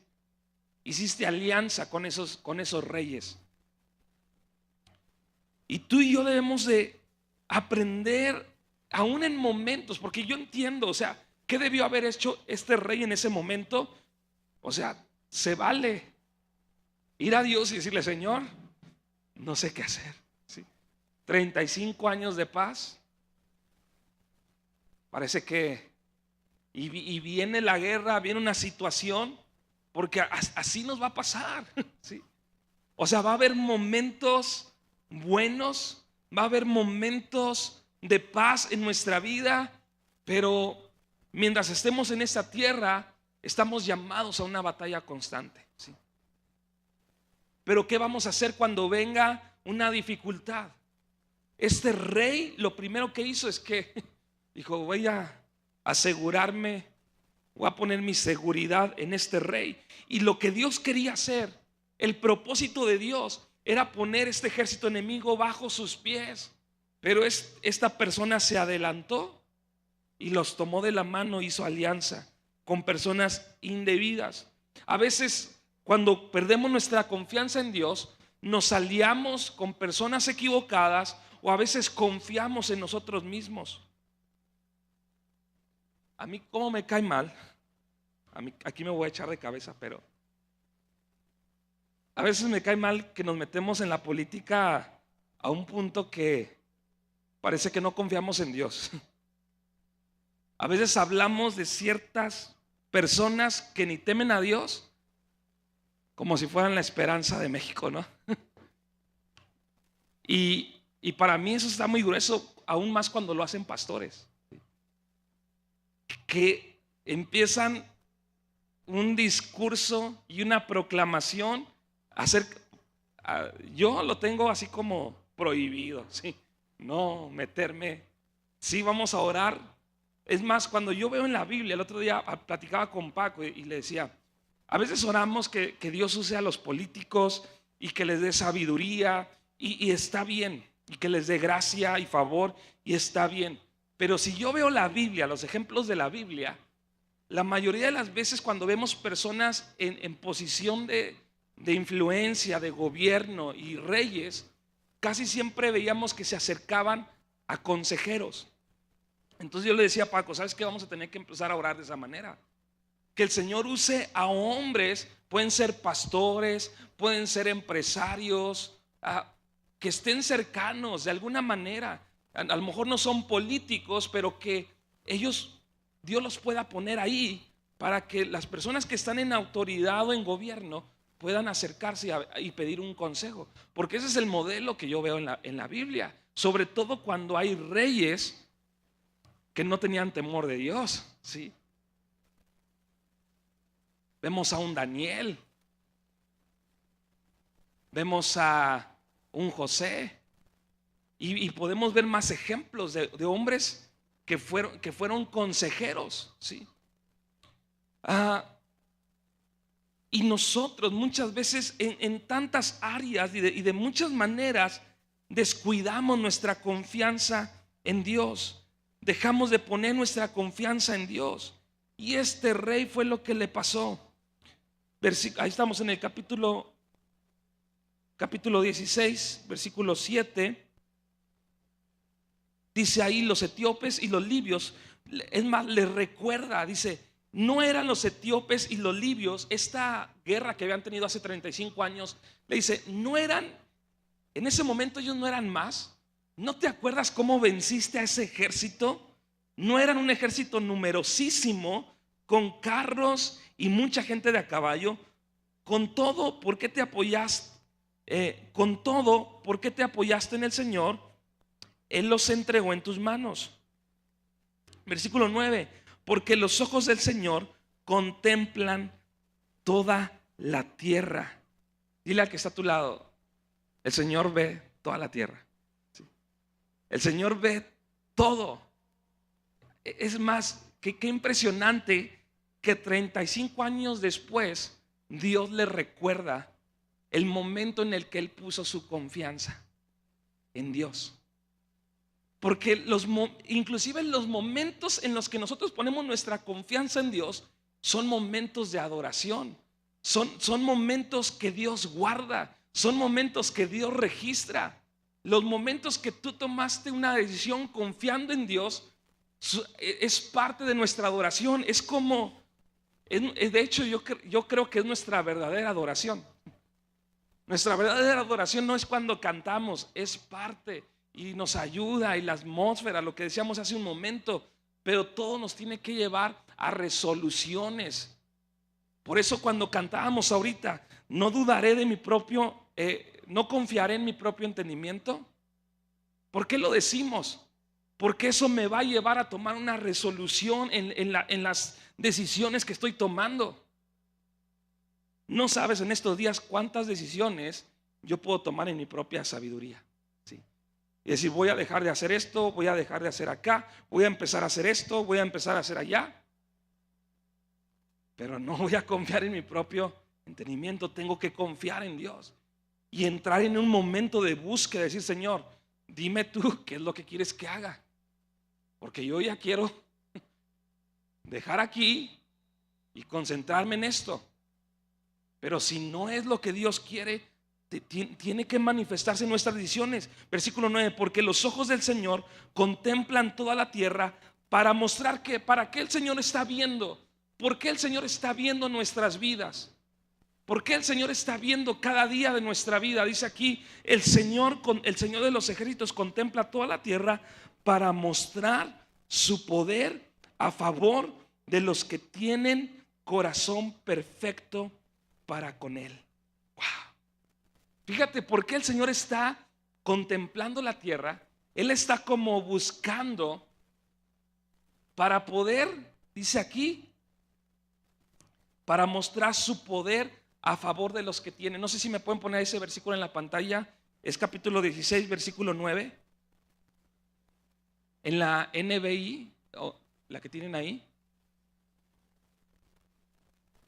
Hiciste alianza con esos reyes. Y tú y yo debemos de aprender, aún en momentos, porque yo entiendo, o sea, ¿qué debió haber hecho este rey en ese momento? O sea, se vale ir a Dios y decirle: Señor, no sé qué hacer. ¿Sí? 35 años de paz. Parece que y viene la guerra, viene una situación, porque así nos va a pasar. ¿Sí? O sea, va a haber momentos buenos, va a haber momentos de paz en nuestra vida, pero mientras estemos en esta tierra, estamos llamados a una batalla constante. ¿Sí? Pero ¿qué vamos a hacer cuando venga una dificultad? Este rey lo primero que hizo es que Dijo, voy a asegurarme, voy a poner mi seguridad en este rey. Y lo que Dios quería hacer, el propósito de Dios, era poner este ejército enemigo bajo sus pies. Pero esta persona se adelantó y los tomó de la mano, hizo alianza con personas indebidas. A veces, cuando perdemos nuestra confianza en Dios, nos aliamos con personas equivocadas o a veces confiamos en nosotros mismos. A mí, como me cae mal, aquí me voy a echar de cabeza, pero a veces me cae mal que nos metemos en la política a un punto que parece que no confiamos en Dios. A veces hablamos de ciertas personas que ni temen a Dios como si fueran la esperanza de México, ¿no? Y para mí eso está muy grueso, aún más cuando lo hacen pastores, que empiezan un discurso y una proclamación yo lo tengo así como prohibido, ¿sí? No meterme. Sí, vamos a orar. Es más, cuando yo veo en la Biblia, el otro día platicaba con Paco y le decía, a veces oramos que Dios use a los políticos y que les dé sabiduría y está bien, y que les dé gracia y favor y está bien. Pero si yo veo la Biblia, los ejemplos de la Biblia, la mayoría de las veces cuando vemos personas en posición de influencia, de gobierno y reyes, casi siempre veíamos que se acercaban a consejeros. Entonces yo le decía a Paco, ¿sabes qué? Vamos a tener que empezar a orar de esa manera. Que el Señor use a hombres, pueden ser pastores, pueden ser empresarios, que estén cercanos de alguna manera. A lo mejor no son políticos, pero que Dios los pueda poner ahí para que las personas que están en autoridad o en gobierno puedan acercarse y pedir un consejo. Porque ese es el modelo que yo veo en la Biblia. Sobre todo cuando hay reyes que no tenían temor de Dios, ¿sí? Vemos a un Daniel, vemos a un José, y podemos ver más ejemplos de hombres que fueron consejeros, ¿sí? Y nosotros muchas veces en tantas áreas y de muchas maneras descuidamos nuestra confianza en Dios, dejamos de poner nuestra confianza en Dios. Y este rey fue lo que le pasó. Ahí estamos en el capítulo 16, versículo 7. Dice ahí los etíopes y los libios. Es más, les recuerda, dice, no eran los etíopes y los libios, esta guerra que habían tenido hace 35 años, le dice, no eran, en ese momento ellos no eran más. ¿No te acuerdas cómo venciste a ese ejército? No eran un ejército numerosísimo, con carros y mucha gente de a caballo. Con todo, ¿por qué te apoyaste? ¿Por qué te apoyaste en el Señor? Él los entregó en tus manos. Versículo 9. Porque los ojos del Señor contemplan toda la tierra. Dile al que está a tu lado, el Señor ve toda la tierra. ¿Sí? El Señor ve todo. Es más, qué impresionante que 35 años después Dios le recuerda el momento en el que él puso su confianza en Dios. Porque inclusive los momentos en los que nosotros ponemos nuestra confianza en Dios son momentos de adoración, son momentos que Dios guarda, son momentos que Dios registra. Los momentos que tú tomaste una decisión confiando en Dios es parte de nuestra adoración. Es como, de hecho yo creo que es nuestra verdadera adoración. Nuestra verdadera adoración no es cuando cantamos, es parte y nos ayuda, y la atmósfera, lo que decíamos hace un momento, pero todo nos tiene que llevar a resoluciones. Por eso cuando cantábamos ahorita, no dudaré de mi propio, no confiaré en mi propio entendimiento. ¿Por qué lo decimos? Porque eso me va a llevar a tomar una resolución en las decisiones que estoy tomando. No sabes en estos días cuántas decisiones yo puedo tomar en mi propia sabiduría, ¿sí? y decir, voy a dejar de hacer esto, voy a dejar de hacer acá, voy a empezar a hacer esto, voy a empezar a hacer allá. Pero no voy a confiar en mi propio entendimiento, tengo que confiar en Dios y entrar en un momento de búsqueda, decir, Señor, dime tú qué es lo que quieres que haga, porque yo ya quiero dejar aquí y concentrarme en esto. Pero si no es lo que Dios quiere, tiene que manifestarse en nuestras decisiones. Versículo 9, porque los ojos del Señor contemplan toda la tierra para mostrar que, ¿para qué el Señor está viendo? ¿Por qué el Señor está viendo nuestras vidas? ¿Por qué el Señor está viendo cada día de nuestra vida? Dice aquí, el Señor de los ejércitos contempla toda la tierra para mostrar su poder a favor de los que tienen corazón perfecto para con Él. Wow. Fíjate por qué el Señor está contemplando la tierra. Él está como buscando para poder, dice aquí, para mostrar su poder a favor de los que tienen. No sé si me pueden poner ese versículo en la pantalla. Es capítulo 16, versículo 9. En la NBI, la que tienen ahí.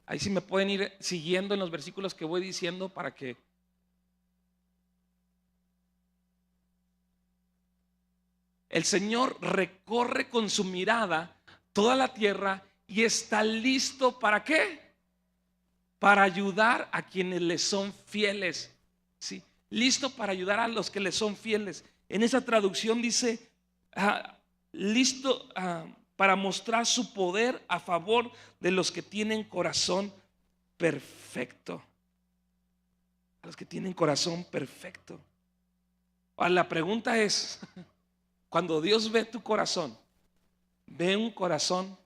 Ahí sí me pueden ir siguiendo en los versículos que voy diciendo para que... El Señor recorre con su mirada toda la tierra y está listo ¿para qué? Para ayudar a quienes le son fieles. ¿Sí? Listo para ayudar a los que le son fieles. En esa traducción dice, listo para mostrar su poder a favor de los que tienen corazón perfecto. A los que tienen corazón perfecto. La pregunta es, cuando Dios ve tu corazón, ¿ve un corazón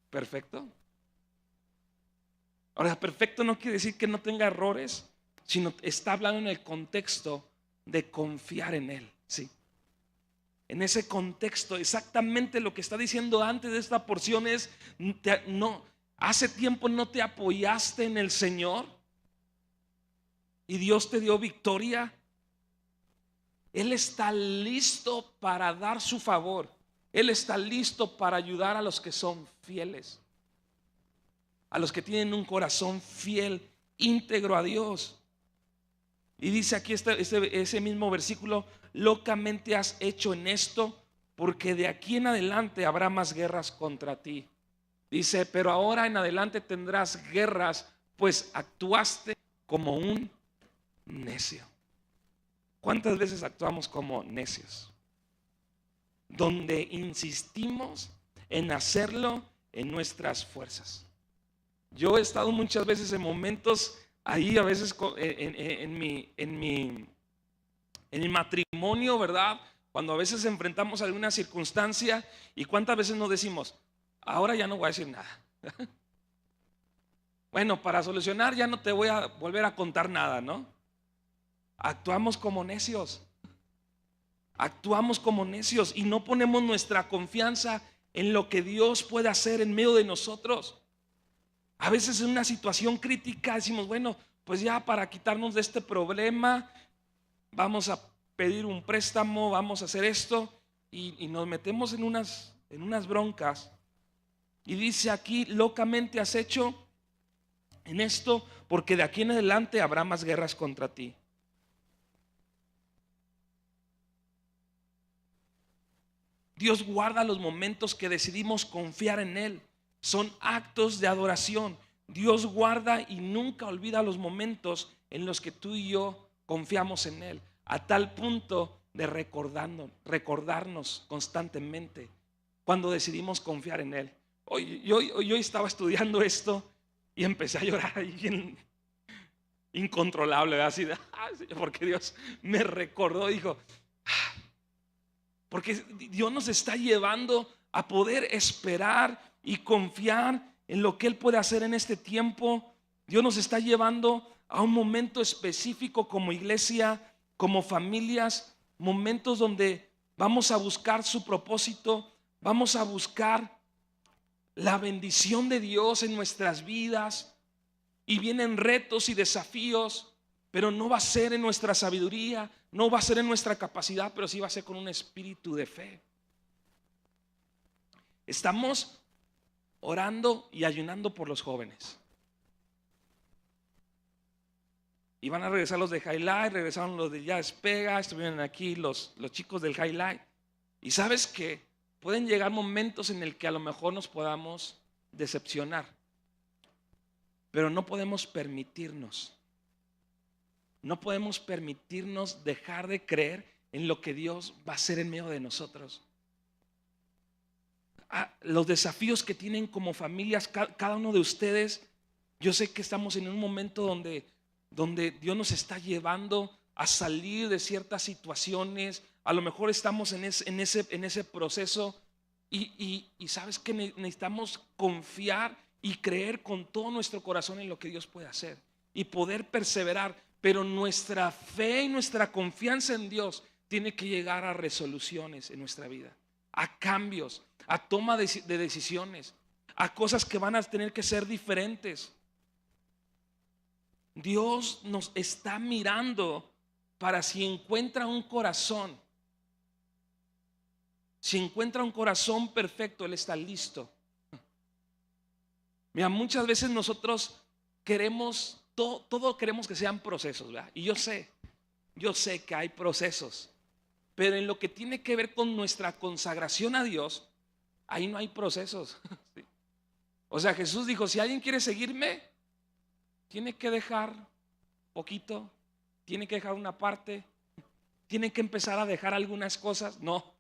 perfecto? Ahora, perfecto no quiere decir que no tenga errores, sino está hablando en el contexto de confiar en Él. Sí. En ese contexto, exactamente lo que está diciendo antes de esta porción es, hace tiempo no te apoyaste en el Señor y Dios te dio victoria. Él está listo para dar su favor. Él está listo para ayudar a los que son fieles, a los que tienen un corazón fiel, íntegro a Dios. Y dice aquí ese mismo versículo, locamente has hecho en esto, porque de aquí en adelante habrá más guerras contra ti. Dice, pero ahora en adelante tendrás guerras, pues actuaste como un necio. ¿Cuántas veces actuamos como necios? Donde insistimos en hacerlo en nuestras fuerzas. Yo he estado muchas veces en momentos ahí, a veces en mi matrimonio, ¿verdad? Cuando a veces enfrentamos alguna circunstancia y cuántas veces nos decimos, ahora ya no voy a decir nada. Bueno, para solucionar ya no te voy a volver a contar nada, ¿no? Actuamos como necios. Actuamos como necios y no ponemos nuestra confianza en lo que Dios puede hacer en medio de nosotros. A veces en una situación crítica decimos, bueno, pues ya para quitarnos de este problema vamos a pedir un préstamo, vamos a hacer esto y nos metemos en unas broncas. Y dice aquí, locamente has hecho en esto, porque de aquí en adelante habrá más guerras contra ti. Dios guarda los momentos que decidimos confiar en Él. Son actos de adoración. Dios guarda y nunca olvida los momentos en los que tú y yo confiamos en Él, a tal punto de recordarnos constantemente cuando decidimos confiar en Él. Hoy yo estaba estudiando esto y empecé a llorar ahí bien incontrolable, así de, porque Dios me recordó, dijo, porque Dios nos está llevando a poder esperar y confiar en lo que Él puede hacer en este tiempo. Dios nos está llevando a un momento específico como iglesia, como familias, momentos donde vamos a buscar su propósito, vamos a buscar la bendición de Dios en nuestras vidas. Y vienen retos y desafíos, pero no va a ser en nuestra sabiduría, no va a ser en nuestra capacidad, pero sí va a ser con un espíritu de fe. Estamos orando y ayunando por los jóvenes. Y van a regresar los de Highlight, regresaron los de Ya Despega, estuvieron aquí los chicos del Highlight. Y sabes que pueden llegar momentos en el que a lo mejor nos podamos decepcionar, pero no podemos permitirnos dejar de creer en lo que Dios va a hacer en medio de nosotros. Los desafíos que tienen como familias, cada uno de ustedes, yo sé que estamos en un momento donde Dios nos está llevando a salir de ciertas situaciones. A lo mejor estamos en ese proceso y sabes que necesitamos confiar y creer con todo nuestro corazón en lo que Dios puede hacer y poder perseverar, pero nuestra fe y nuestra confianza en Dios tiene que llegar a resoluciones en nuestra vida, a cambios, a toma de decisiones, a cosas que van a tener que ser diferentes. Dios nos está mirando para si encuentra un corazón. Si encuentra un corazón perfecto, Él está listo. Mira, muchas veces nosotros queremos, todo queremos que sean procesos, ¿verdad? Y yo sé que hay procesos, pero en lo que tiene que ver con nuestra consagración a Dios, ahí no hay procesos. ¿Sí? O sea, Jesús dijo, si alguien quiere seguirme, tiene que dejar poquito, tiene que dejar una parte, tiene que empezar a dejar algunas cosas. No,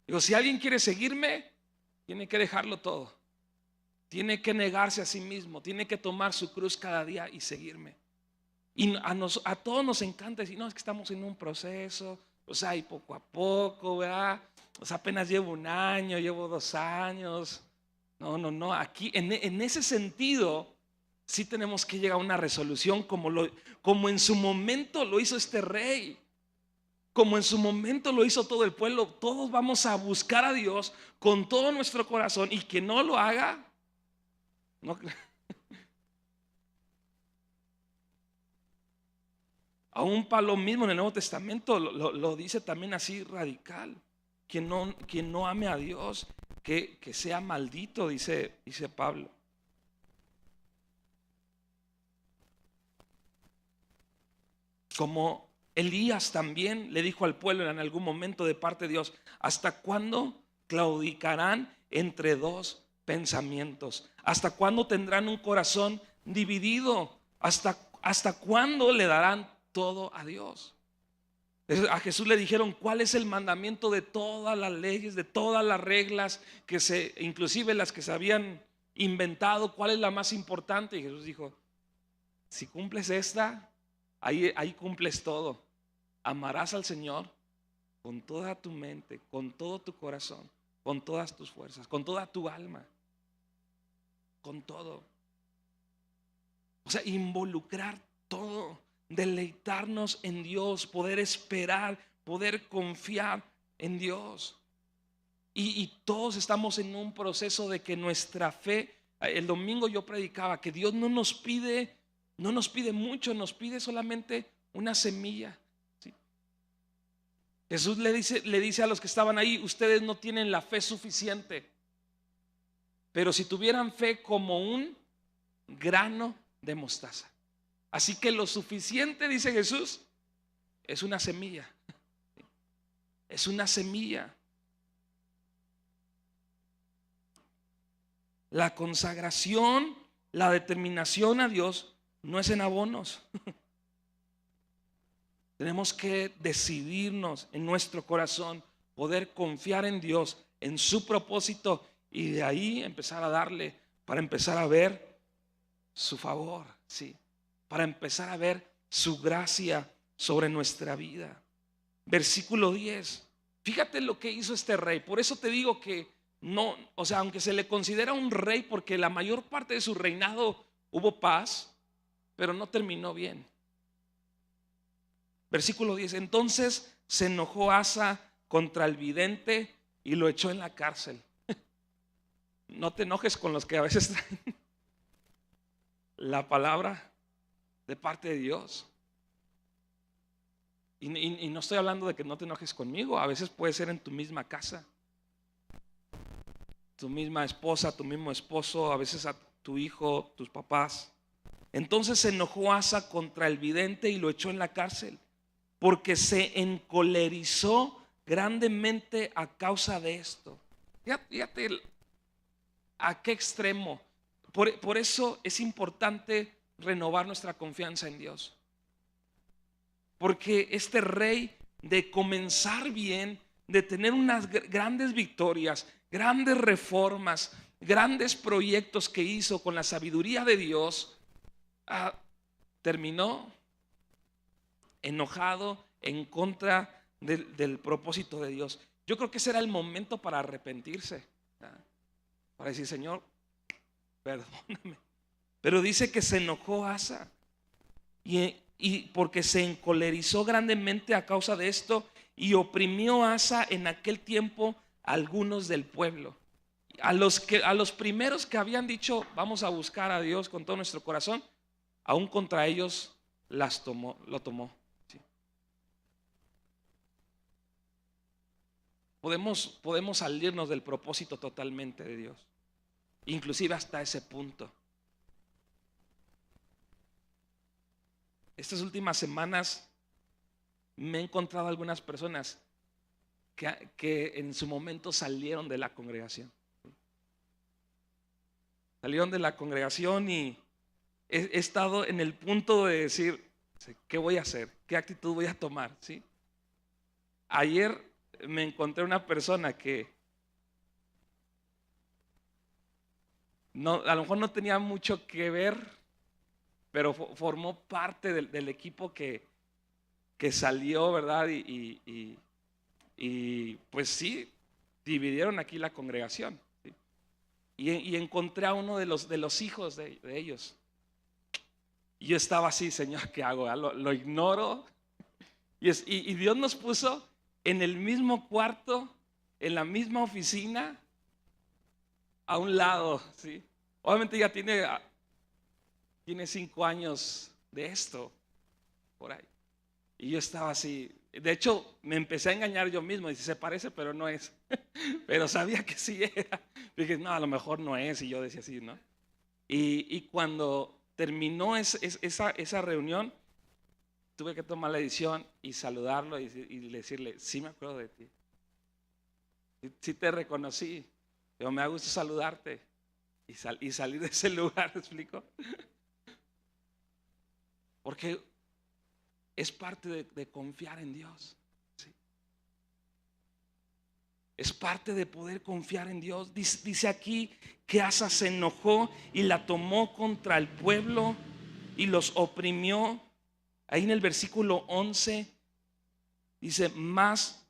digo, si alguien quiere seguirme, tiene que dejarlo todo, tiene que negarse a sí mismo, tiene que tomar su cruz cada día y seguirme. Y a todos nos encanta decir, no, es que estamos en un proceso, o sea, y poco a poco, ¿verdad? O sea, apenas llevo 1 año, llevo 2 años. No, aquí en ese sentido sí tenemos que llegar a una resolución como en su momento lo hizo este rey, como en su momento lo hizo todo el pueblo. Todos vamos a buscar a Dios con todo nuestro corazón, y que no lo haga, no. Aún Pablo mismo en el Nuevo Testamento lo dice también así radical. Quien no ame a Dios, que sea maldito, dice Pablo. Como Elías también le dijo al pueblo en algún momento de parte de Dios, ¿hasta cuándo claudicarán entre dos pensamientos? ¿Hasta cuándo tendrán un corazón dividido? ¿Hasta cuándo le darán todo a Dios? A Jesús le dijeron, ¿cuál es el mandamiento de todas las leyes, de todas las reglas inclusive las que se habían inventado? ¿Cuál es la más importante? Y Jesús dijo, si cumples esta, ahí cumples todo. Amarás al Señor con toda tu mente, con todo tu corazón, con todas tus fuerzas, con toda tu alma, con todo. O sea, involucrar todo, deleitarnos en Dios, poder esperar, poder confiar en Dios. Y todos estamos en un proceso de que nuestra fe, el domingo yo predicaba que Dios no nos pide mucho, nos pide solamente una semilla. ¿Sí? Jesús le dice a los que estaban ahí, ustedes no tienen la fe suficiente, pero si tuvieran fe como un grano de mostaza. Así que lo suficiente, dice Jesús, es una semilla. Es una semilla. La consagración, la determinación a Dios no es en abonos. Tenemos que decidirnos en nuestro corazón, poder confiar en Dios, en su propósito, y de ahí empezar a darle, para empezar a ver su favor, sí, para empezar a ver su gracia sobre nuestra vida. Versículo 10. Fíjate lo que hizo este rey. Por eso te digo que no, o sea, aunque se le considera un rey, porque la mayor parte de su reinado hubo paz, pero no terminó bien. Versículo 10. Entonces se enojó Asa contra el vidente y lo echó en la cárcel. No te enojes con los que a veces traen la palabra de parte de Dios. Y no estoy hablando de que no te enojes conmigo, a veces puede ser en tu misma casa, tu misma esposa, tu mismo esposo, a veces a tu hijo, tus papás. Entonces se enojó Asa contra el vidente y lo echó en la cárcel, porque se encolerizó grandemente a causa de esto. Fíjate a qué extremo. Por eso es importante renovar nuestra confianza en Dios. Porque este rey, de comenzar bien, de tener unas grandes victorias, grandes reformas, grandes proyectos que hizo con la sabiduría de Dios, terminó enojado en contra del propósito de Dios. Yo creo que ese era el momento para arrepentirse, para decir: Señor, perdóname. Pero dice que se enojó Asa y porque se encolerizó grandemente a causa de esto, y oprimió Asa en aquel tiempo a algunos del pueblo. A los primeros que habían dicho: vamos a buscar a Dios con todo nuestro corazón, aún contra ellos lo tomó. ¿Sí? Podemos salirnos del propósito totalmente de Dios, inclusive hasta ese punto. Estas últimas semanas me he encontrado algunas personas que en su momento salieron de la congregación. Salieron de la congregación y he estado en el punto de decir: ¿qué voy a hacer? ¿Qué actitud voy a tomar? ¿Sí? Ayer me encontré una persona que a lo mejor no tenía mucho que ver, pero formó parte del equipo que salió, ¿verdad? Y pues sí, dividieron aquí la congregación. ¿Sí? Y encontré a uno de los hijos de ellos. Y yo estaba así: Señor, ¿qué hago? Lo ignoro. Y Dios nos puso en el mismo cuarto, en la misma oficina, a un lado. ¿Sí? Obviamente ya tiene 5 años de esto, por ahí. Y yo estaba así. De hecho, me empecé a engañar yo mismo. Dice: se parece, pero no es. Pero sabía que sí era. Dije: no, a lo mejor no es. Y yo decía así, ¿no? Y cuando terminó esa reunión, tuve que tomar la decisión y saludarlo y decirle: sí me acuerdo de ti. Sí te reconocí. Pero me da gusto saludarte. Y salir de ese lugar, ¿me explico? Porque es parte de confiar en Dios. ¿Sí? Es parte de poder confiar en Dios. Dice aquí que Asa se enojó y la tomó contra el pueblo y los oprimió. Ahí en el versículo 11 dice: más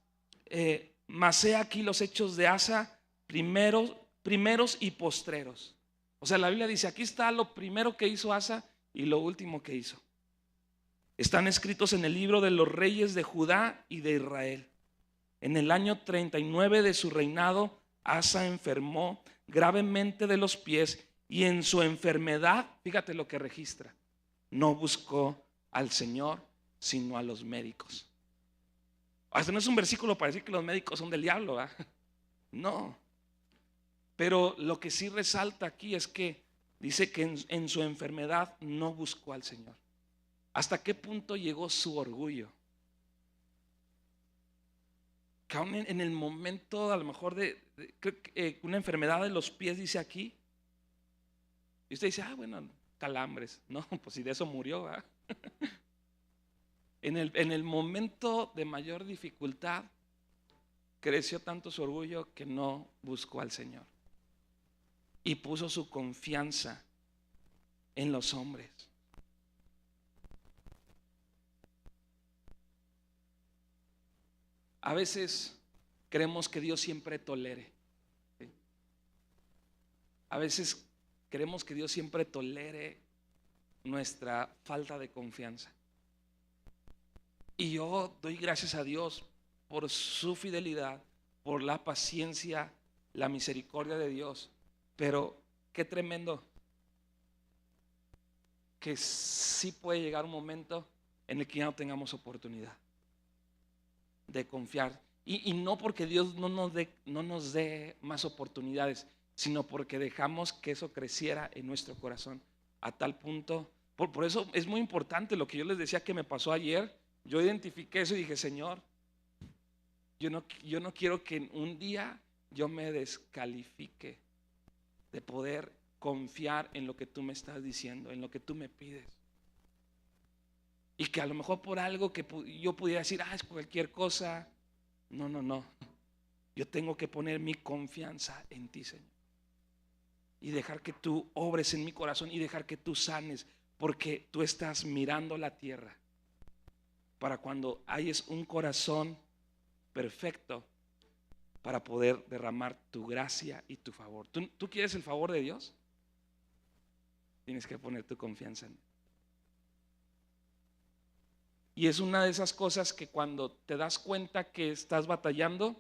he aquí los hechos de Asa, primeros y postreros. O sea, la Biblia dice: aquí está lo primero que hizo Asa y lo último que hizo. Están escritos en el libro de los reyes de Judá y de Israel. En el año 39 de su reinado, Asa enfermó gravemente de los pies, y en su enfermedad, fíjate lo que registra: no buscó al Señor, sino a los médicos. Hasta no es un versículo para decir que los médicos son del diablo, ¿verdad? No. Pero lo que sí resalta aquí es que dice que en su enfermedad no buscó al Señor. ¿Hasta qué punto llegó su orgullo? Que aún en el momento a lo mejor de una enfermedad de los pies, dice aquí, y usted dice: bueno, calambres. No, pues si de eso murió, ¿verdad? En el momento de mayor dificultad, creció tanto su orgullo que no buscó al Señor y puso su confianza en los hombres. A veces creemos que Dios siempre tolere. ¿Sí? A veces creemos que Dios siempre tolere nuestra falta de confianza. Y yo doy gracias a Dios por su fidelidad, por la paciencia, la misericordia de Dios. Pero qué tremendo que sí puede llegar un momento en el que ya no tengamos oportunidad. de confiar. Y no porque Dios no nos dé más oportunidades, sino porque dejamos que eso creciera en nuestro corazón a tal punto. Por eso es muy importante lo que yo les decía que me pasó ayer. Yo identifiqué eso y dije, Señor, yo no quiero que un día yo me descalifique de poder confiar en lo que tú me estás diciendo, en lo que tú me pides. Y que a lo mejor por algo que yo pudiera decir, es cualquier cosa. No. Yo tengo que poner mi confianza en ti, Señor. Y dejar que tú obres en mi corazón y dejar que tú sanes, porque tú estás mirando la tierra para cuando hayas un corazón perfecto para poder derramar tu gracia y tu favor. ¿Tú quieres el favor de Dios? Tienes que poner tu confianza en Él. Y es una de esas cosas que cuando te das cuenta que estás batallando,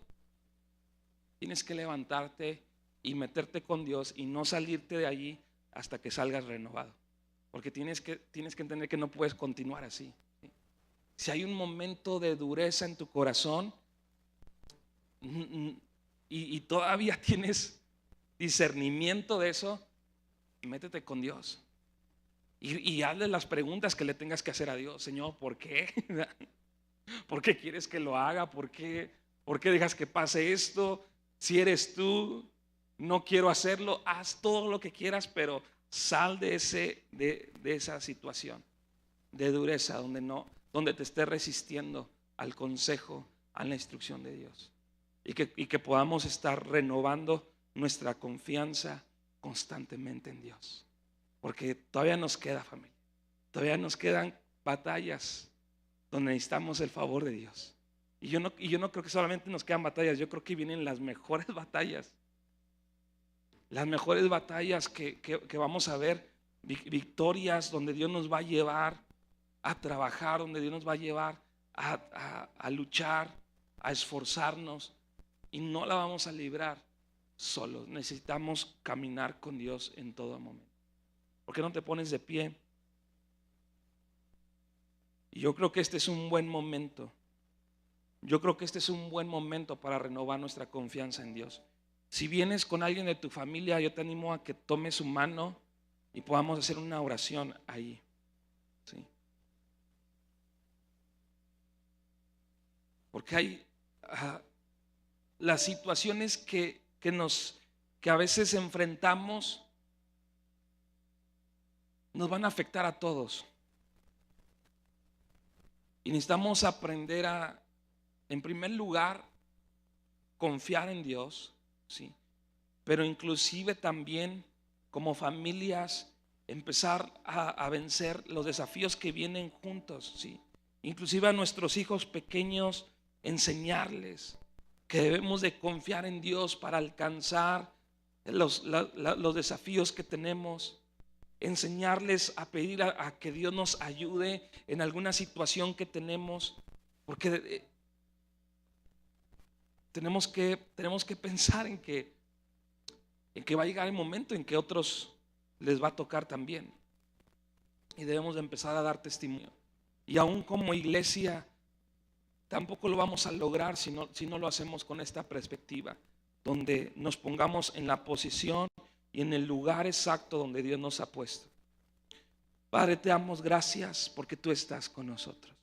tienes que levantarte y meterte con Dios y no salirte de allí hasta que salgas renovado. Porque tienes que entender que no puedes continuar así. Si hay un momento de dureza en tu corazón y todavía tienes discernimiento de eso, métete con Dios. Y hazle las preguntas que le tengas que hacer a Dios. Señor, ¿por qué? ¿Por qué quieres que lo haga? ¿Por qué dejas que pase esto? Si eres tú, no quiero hacerlo. Haz todo lo que quieras, pero sal de esa situación de dureza donde te estés resistiendo al consejo, a la instrucción de Dios. Y que podamos estar renovando nuestra confianza constantemente en Dios. Porque todavía nos queda, familia. Todavía nos quedan batallas donde necesitamos el favor de Dios. Y yo no creo que solamente nos quedan batallas. Yo creo que vienen las mejores batallas. Las mejores batallas que vamos a ver. Victorias donde Dios nos va a llevar a trabajar, donde Dios nos va a llevar a luchar, a esforzarnos. Y no la vamos a librar solos. Necesitamos caminar con Dios en todo momento. ¿Por qué no te pones de pie? Y yo creo que este es un buen momento. Yo creo que este es un buen momento para renovar nuestra confianza en Dios. Si vienes con alguien de tu familia, yo te animo a que tomes su mano y podamos hacer una oración ahí. ¿Sí? Porque hay las situaciones que a veces enfrentamos nos van a afectar a todos. Y necesitamos aprender en primer lugar, confiar en Dios, ¿sí? Pero inclusive también como familias empezar a vencer los desafíos que vienen juntos, ¿sí? Inclusive a nuestros hijos pequeños enseñarles que debemos de confiar en Dios para alcanzar los desafíos que tenemos. Enseñarles a pedir a que Dios nos ayude en alguna situación que tenemos, porque tenemos que pensar en que va a llegar el momento en que otros les va a tocar también, y debemos de empezar a dar testimonio. Y aún como iglesia tampoco lo vamos a lograr si no lo hacemos con esta perspectiva, donde nos pongamos en la posición y en el lugar exacto donde Dios nos ha puesto. Padre, te damos gracias porque tú estás con nosotros.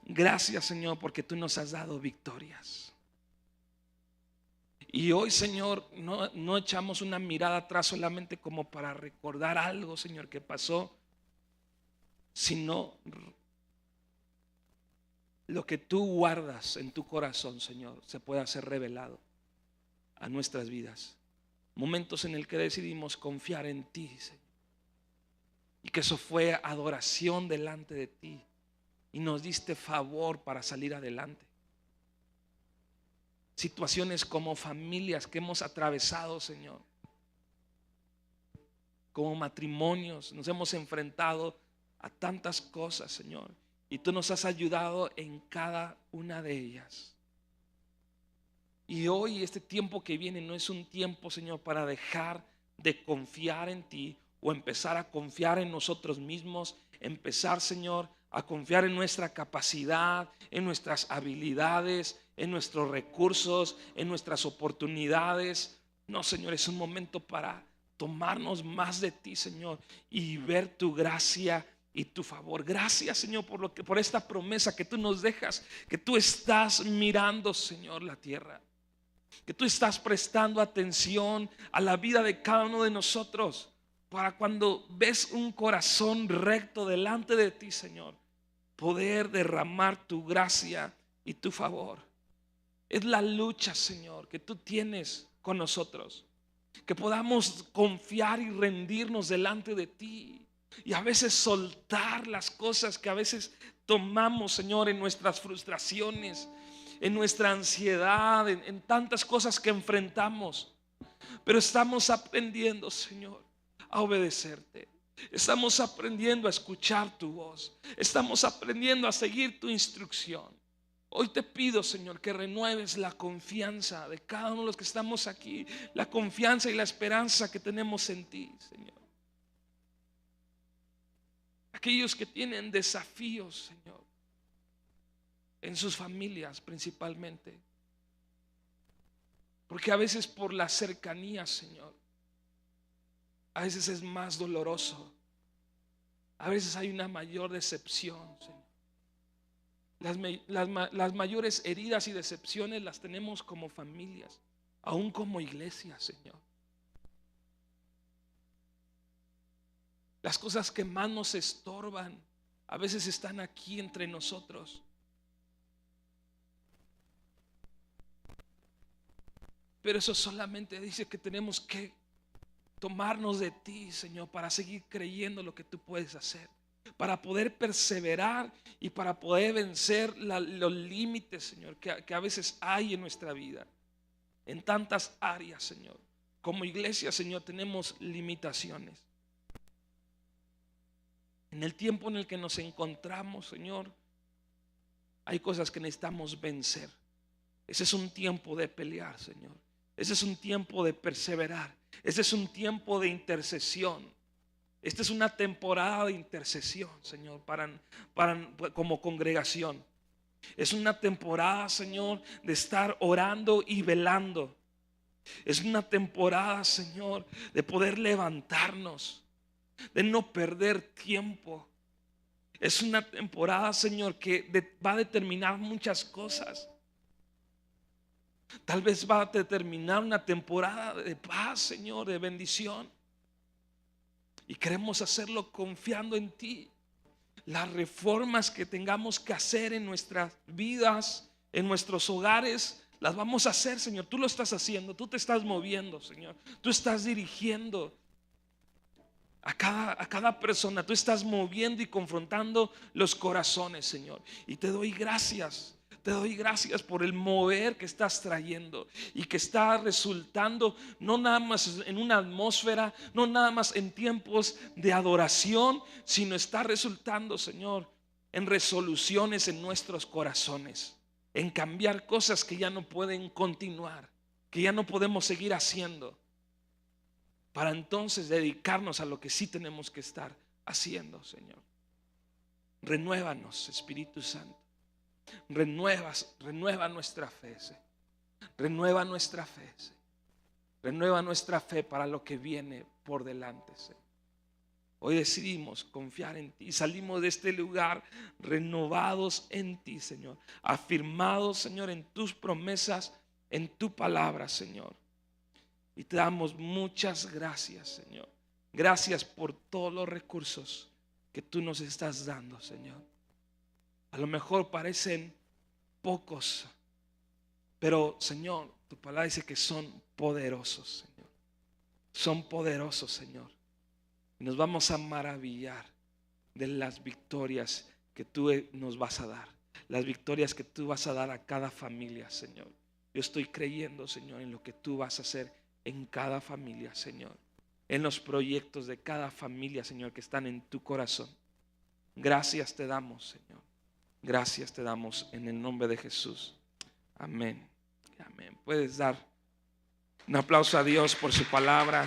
Gracias, Señor, porque tú nos has dado victorias. Y hoy, Señor, no echamos una mirada atrás solamente como para recordar algo, Señor, que pasó, sino lo que tú guardas en tu corazón, Señor, se puede hacer revelado a nuestras vidas. Momentos en el que decidimos confiar en ti, Señor. Y que eso fue adoración delante de ti. Y nos diste favor para salir adelante. Situaciones como familias que hemos atravesado, Señor. Como matrimonios, nos hemos enfrentado a tantas cosas, Señor. Y tú nos has ayudado en cada una de ellas. Y hoy este tiempo que viene no es un tiempo, Señor, para dejar de confiar en ti o empezar a confiar en nosotros mismos. Empezar, Señor, a confiar en nuestra capacidad, en nuestras habilidades, en nuestros recursos, en nuestras oportunidades. No, Señor, es un momento para tomarnos más de ti, Señor, y ver tu gracia y tu favor. Gracias, Señor, por esta promesa que tú nos dejas, que tú estás mirando, Señor, la tierra, que tú estás prestando atención a la vida de cada uno de nosotros, para cuando ves un corazón recto delante de ti, Señor, poder derramar tu gracia y tu favor. Es la lucha, Señor, que tú tienes con nosotros, que podamos confiar y rendirnos delante de ti, y a veces soltar las cosas que a veces tomamos, Señor, en nuestras frustraciones, en nuestra ansiedad, en tantas cosas que enfrentamos. Pero estamos aprendiendo, Señor, a obedecerte. Estamos aprendiendo a escuchar tu voz. Estamos aprendiendo a seguir tu instrucción. Hoy te pido, Señor, que renueves la confianza de cada uno de los que estamos aquí, la confianza y la esperanza que tenemos en ti, Señor. Aquellos que tienen desafíos, Señor, en sus familias principalmente, porque a veces por la cercanía, Señor, a veces es más doloroso, a veces hay una mayor decepción, Señor. Las mayores heridas y decepciones las tenemos como familias, aún como iglesia, Señor. Las cosas que más nos estorban a veces están aquí entre nosotros. Pero eso solamente dice que tenemos que tomarnos de ti, Señor, para seguir creyendo lo que tú puedes hacer, para poder perseverar y para poder vencer los límites, Señor, que a veces hay en nuestra vida, en tantas áreas, Señor. Como iglesia, Señor, tenemos limitaciones. En el tiempo en el que nos encontramos, Señor, hay cosas que necesitamos vencer. Ese es un tiempo de pelear, Señor. Ese es un tiempo de perseverar. Ese es un tiempo de intercesión. Esta es una temporada de intercesión, Señor, como congregación. Es una temporada, Señor, de estar orando y velando. Es una temporada, Señor, de poder levantarnos, de no perder tiempo. Es una temporada, Señor, que va a determinar muchas cosas. Tal vez va a determinar una temporada de paz, Señor, de bendición. Y queremos hacerlo confiando en ti. Las reformas que tengamos que hacer en nuestras vidas, en nuestros hogares, las vamos a hacer, Señor. Tú lo estás haciendo, tú te estás moviendo, Señor. Tú estás dirigiendo a cada persona. Tú estás moviendo y confrontando los corazones, Señor. Y te doy gracias. Te doy gracias por el mover que estás trayendo y que está resultando no nada más en una atmósfera, no nada más en tiempos de adoración, sino está resultando, Señor, en resoluciones en nuestros corazones, en cambiar cosas que ya no pueden continuar, que ya no podemos seguir haciendo, para entonces dedicarnos a lo que sí tenemos que estar haciendo, Señor. Renuévanos, Espíritu Santo. Renueva nuestra fe, renueva nuestra fe, renueva nuestra fe para lo que viene por delante, Señor. Hoy decidimos confiar en ti y salimos de este lugar renovados en ti, Señor, afirmados, Señor, en tus promesas, en tu palabra, Señor. Y te damos muchas gracias, Señor. Gracias por todos los recursos que tú nos estás dando, Señor. A lo mejor parecen pocos, pero, Señor, tu palabra dice que son poderosos, Señor. Son poderosos, Señor. Y nos vamos a maravillar de las victorias que tú nos vas a dar. Las victorias que tú vas a dar a cada familia, Señor. Yo estoy creyendo, Señor, en lo que tú vas a hacer en cada familia, Señor. En los proyectos de cada familia, Señor, que están en tu corazón. Gracias te damos, Señor. Gracias te damos en el nombre de Jesús. Amén. Amén. Puedes dar un aplauso a Dios por su palabra.